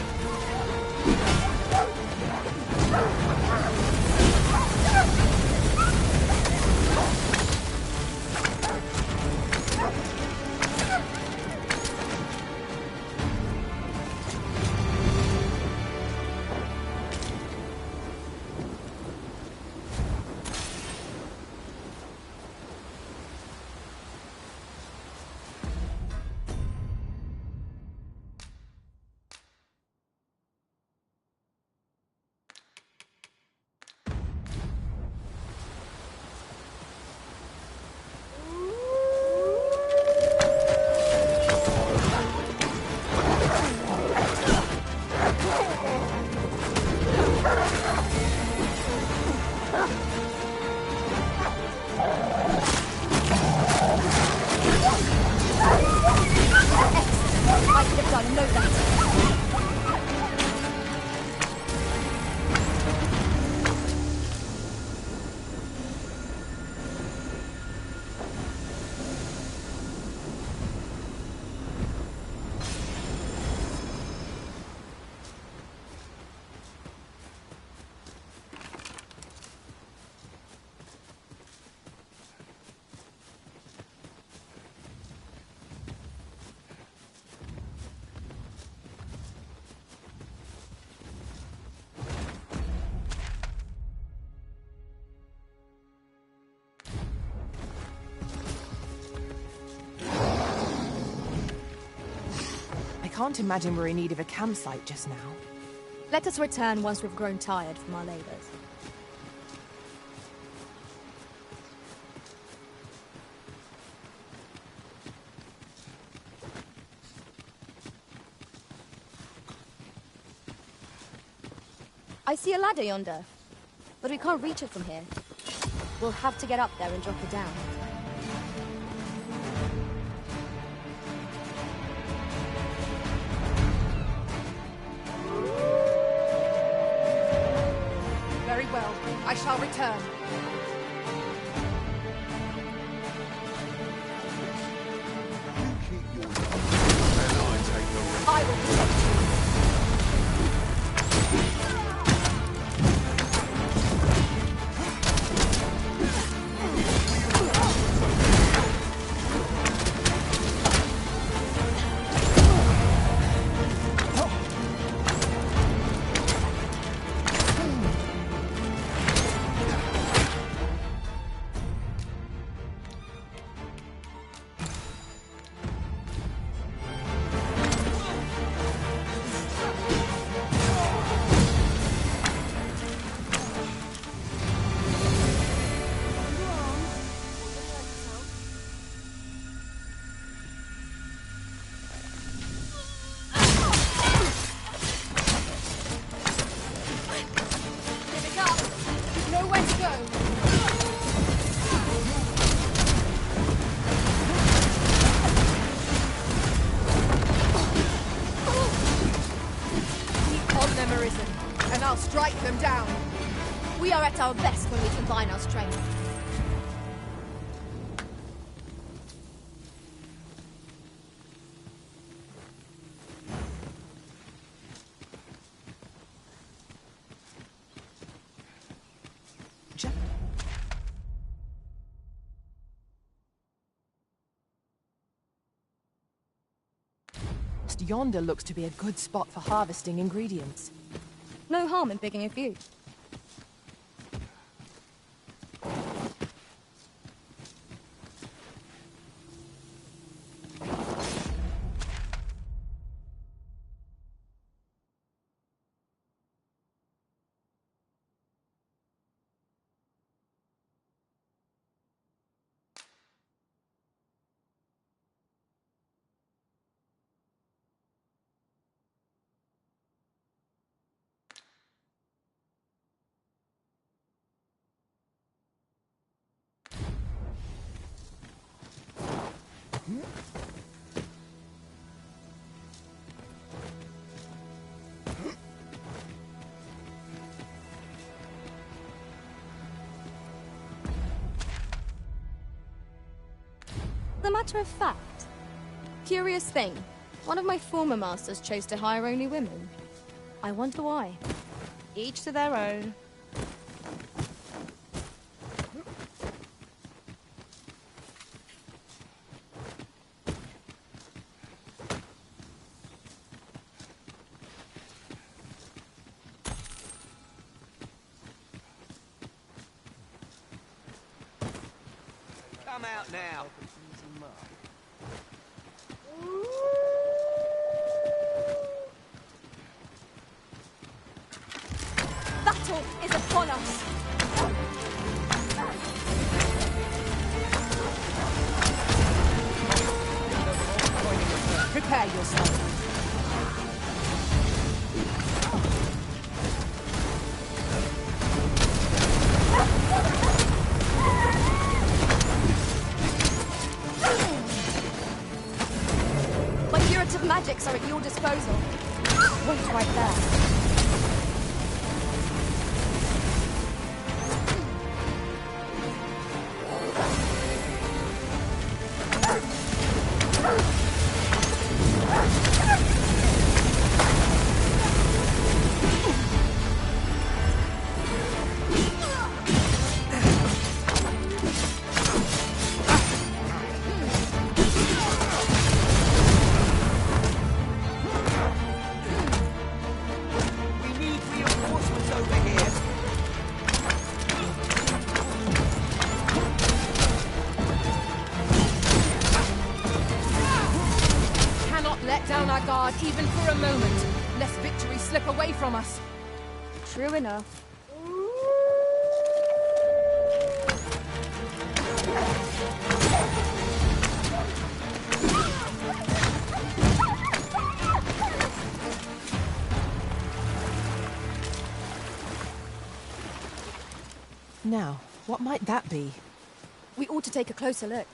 I can't imagine we're in need of a campsite just now. Let us return once we've grown tired from our labors. I see a ladder yonder, but we can't reach it from here. We'll have to get up there and drop it down. Very well. I shall return. I will protect you. Strike them down. We are at our best when we combine our strength. Yonder looks to be a good spot for harvesting ingredients. No harm in picking a few. As a matter of fact, curious thing, One of my former masters chose to hire only women. I wonder why. Each to their own. Come out now. Battle is upon us! Prepare yourself. My curative magics are at your disposal. Wait right there. Even for a moment, lest victory slip away from us. True enough. Now, what might that be? We ought to take a closer look.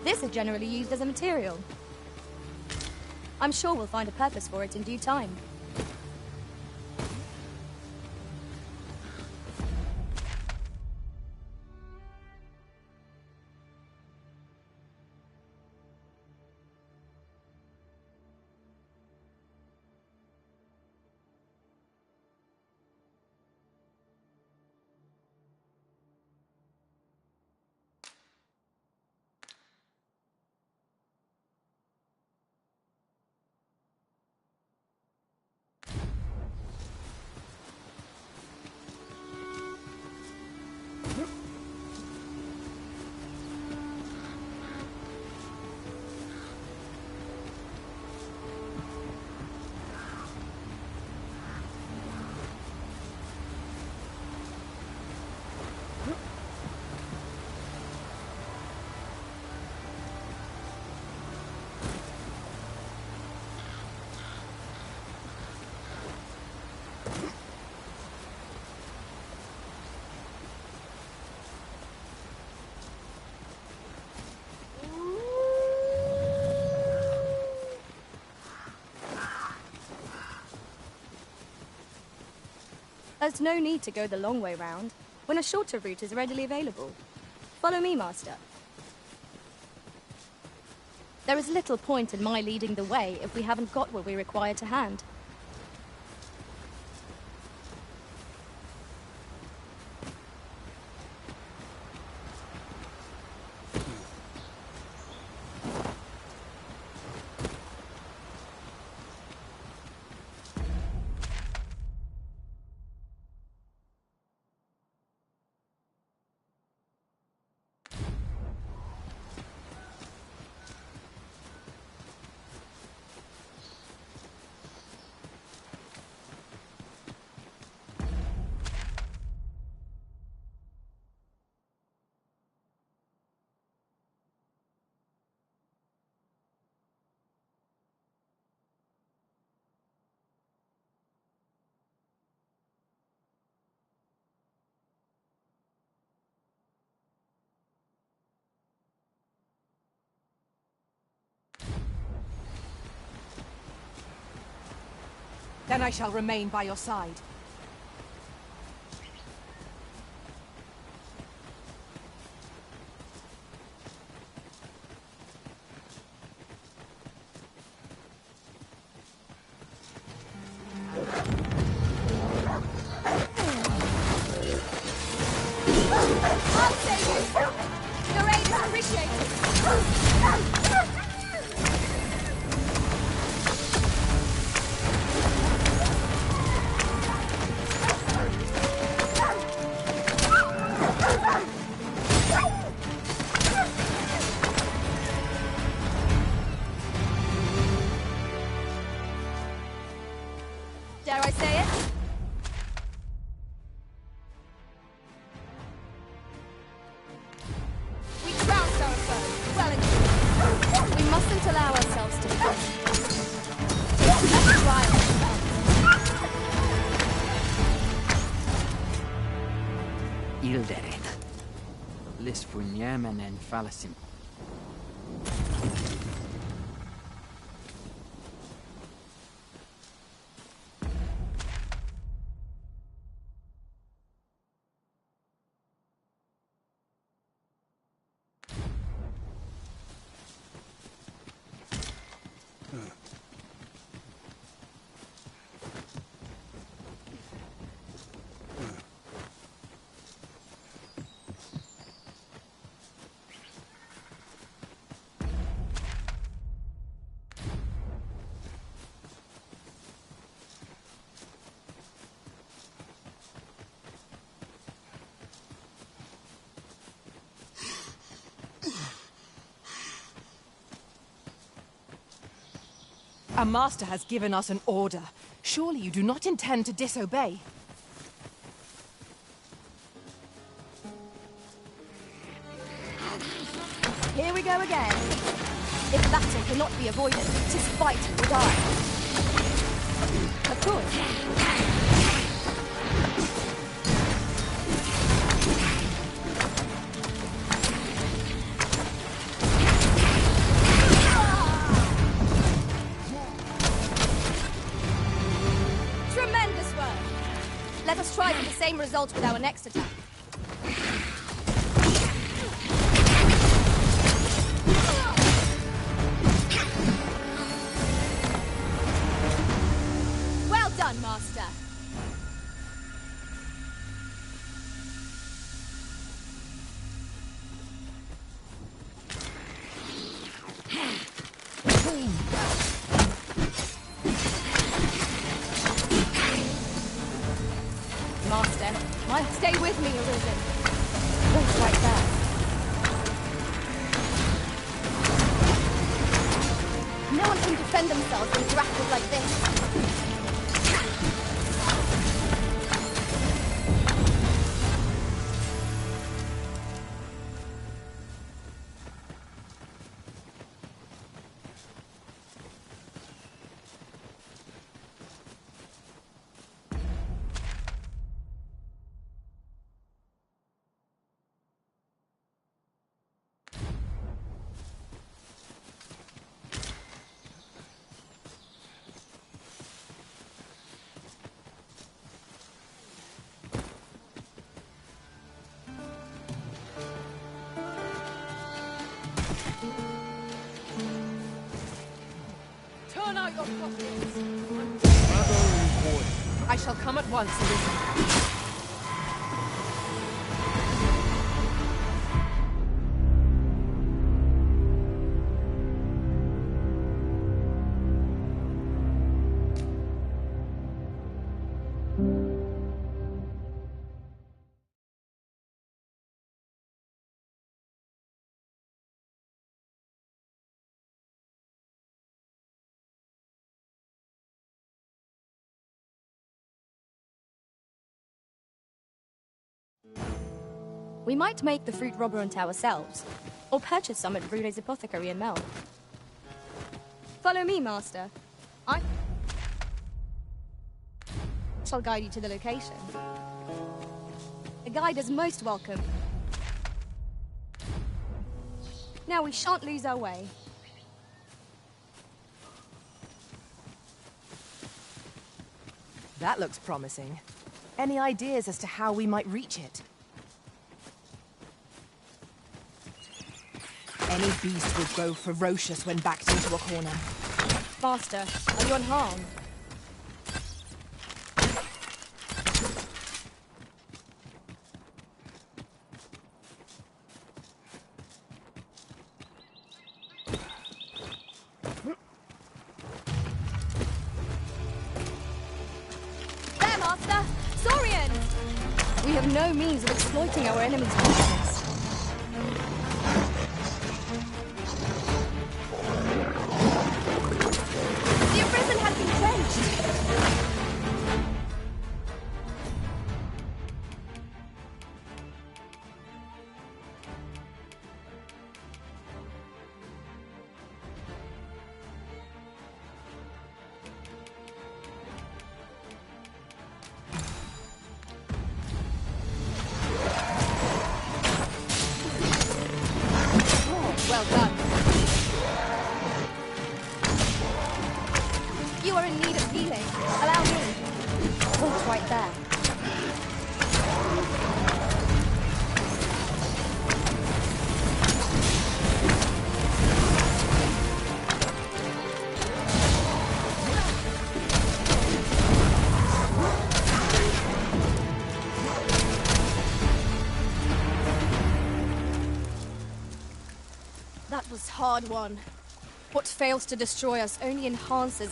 This is generally used as a material. I'm sure we'll find a purpose for it in due time. There's no need to go the long way round, when a shorter route is readily available. Follow me, Master. There is little point in my leading the way if we haven't got what we require to hand. Then I shall remain by your side. I'll save you! Your aid is appreciated! Dare I say it? We trounced our foe, well and good. We mustn't allow ourselves to become a trial. Ilderet. Lisfunyemen en falasim. Our master has given us an order. Surely you do not intend to disobey? Here we go again. If battle cannot be avoided, 'tis fight or die. Of course. Tremendous work! Let us try for the same result with our next attack. Well done, Master. Master, stay with me, Arisen. Wait right there. No one can defend themselves when grappled like this. Turn out your pockets! I shall come at once, Arisen. We might make the fruit robber unto ourselves, or purchase some at Brune's apothecary in Mel. Follow me, Master. I shall guide you to the location. A guide is most welcome. Now we shan't lose our way. That looks promising. Any ideas as to how we might reach it? Any beast would grow ferocious when backed into a corner. Master, are you unharmed? There, Master! Saurian! We have no means of exploiting our enemy's weakness. The Arisen has been drenched! Well done. You are in need of healing. Allow me. Walk right there. That was hard won. What fails to destroy us only enhances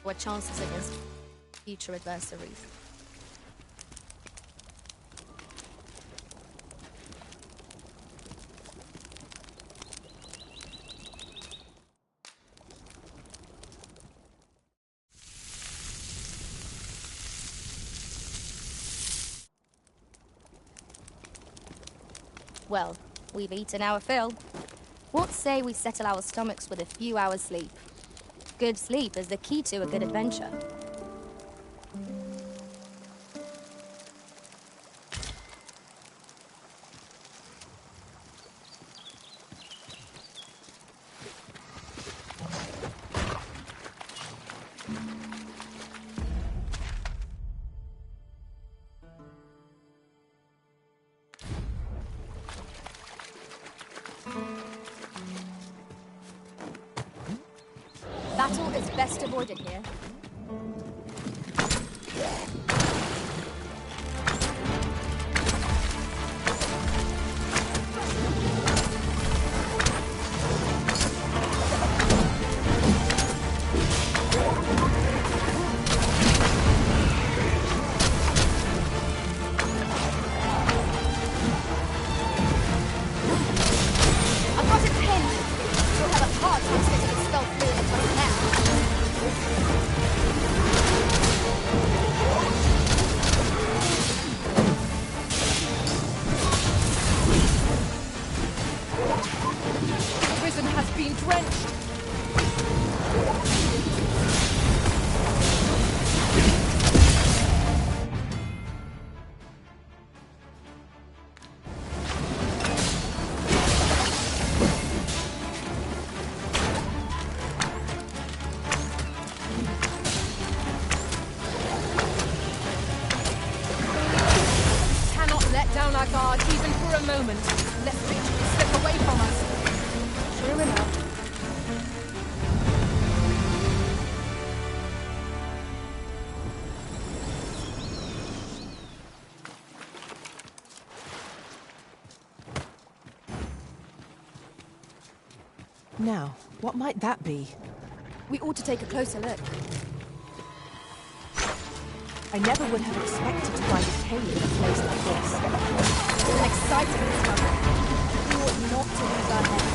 our chances against future adversaries. Well, we've eaten our fill. What say we settle our stomachs with a few hours' sleep? Good sleep is the key to a good adventure. Battle is best avoided here. I've got it pinned. You'll have a hard time getting it spell through the tunnel now. The Risen has been drenched. Cannot let down our guard even for a moment, lest victory slip away from us. True enough. Now, what might that be? We ought to take a closer look. I never would have expected to find a cave in a place like this. It's an exciting discovery. We ought not to lose our heads.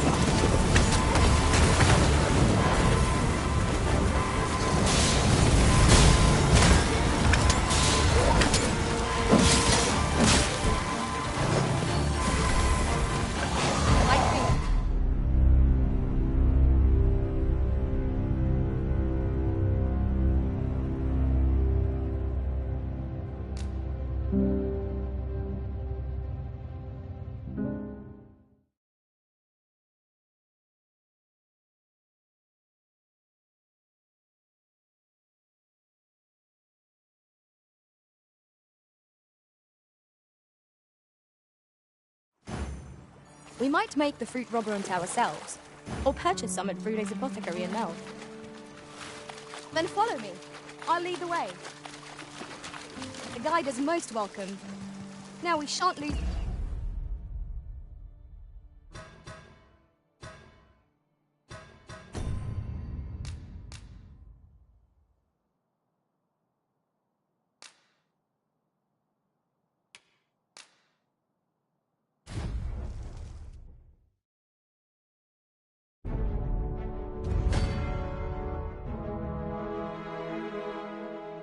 We might make the fruit robber unto ourselves, or purchase some at Frude's apothecary in Mel. Then follow me. I'll lead the way. The guide is most welcome. Now we shan't lose...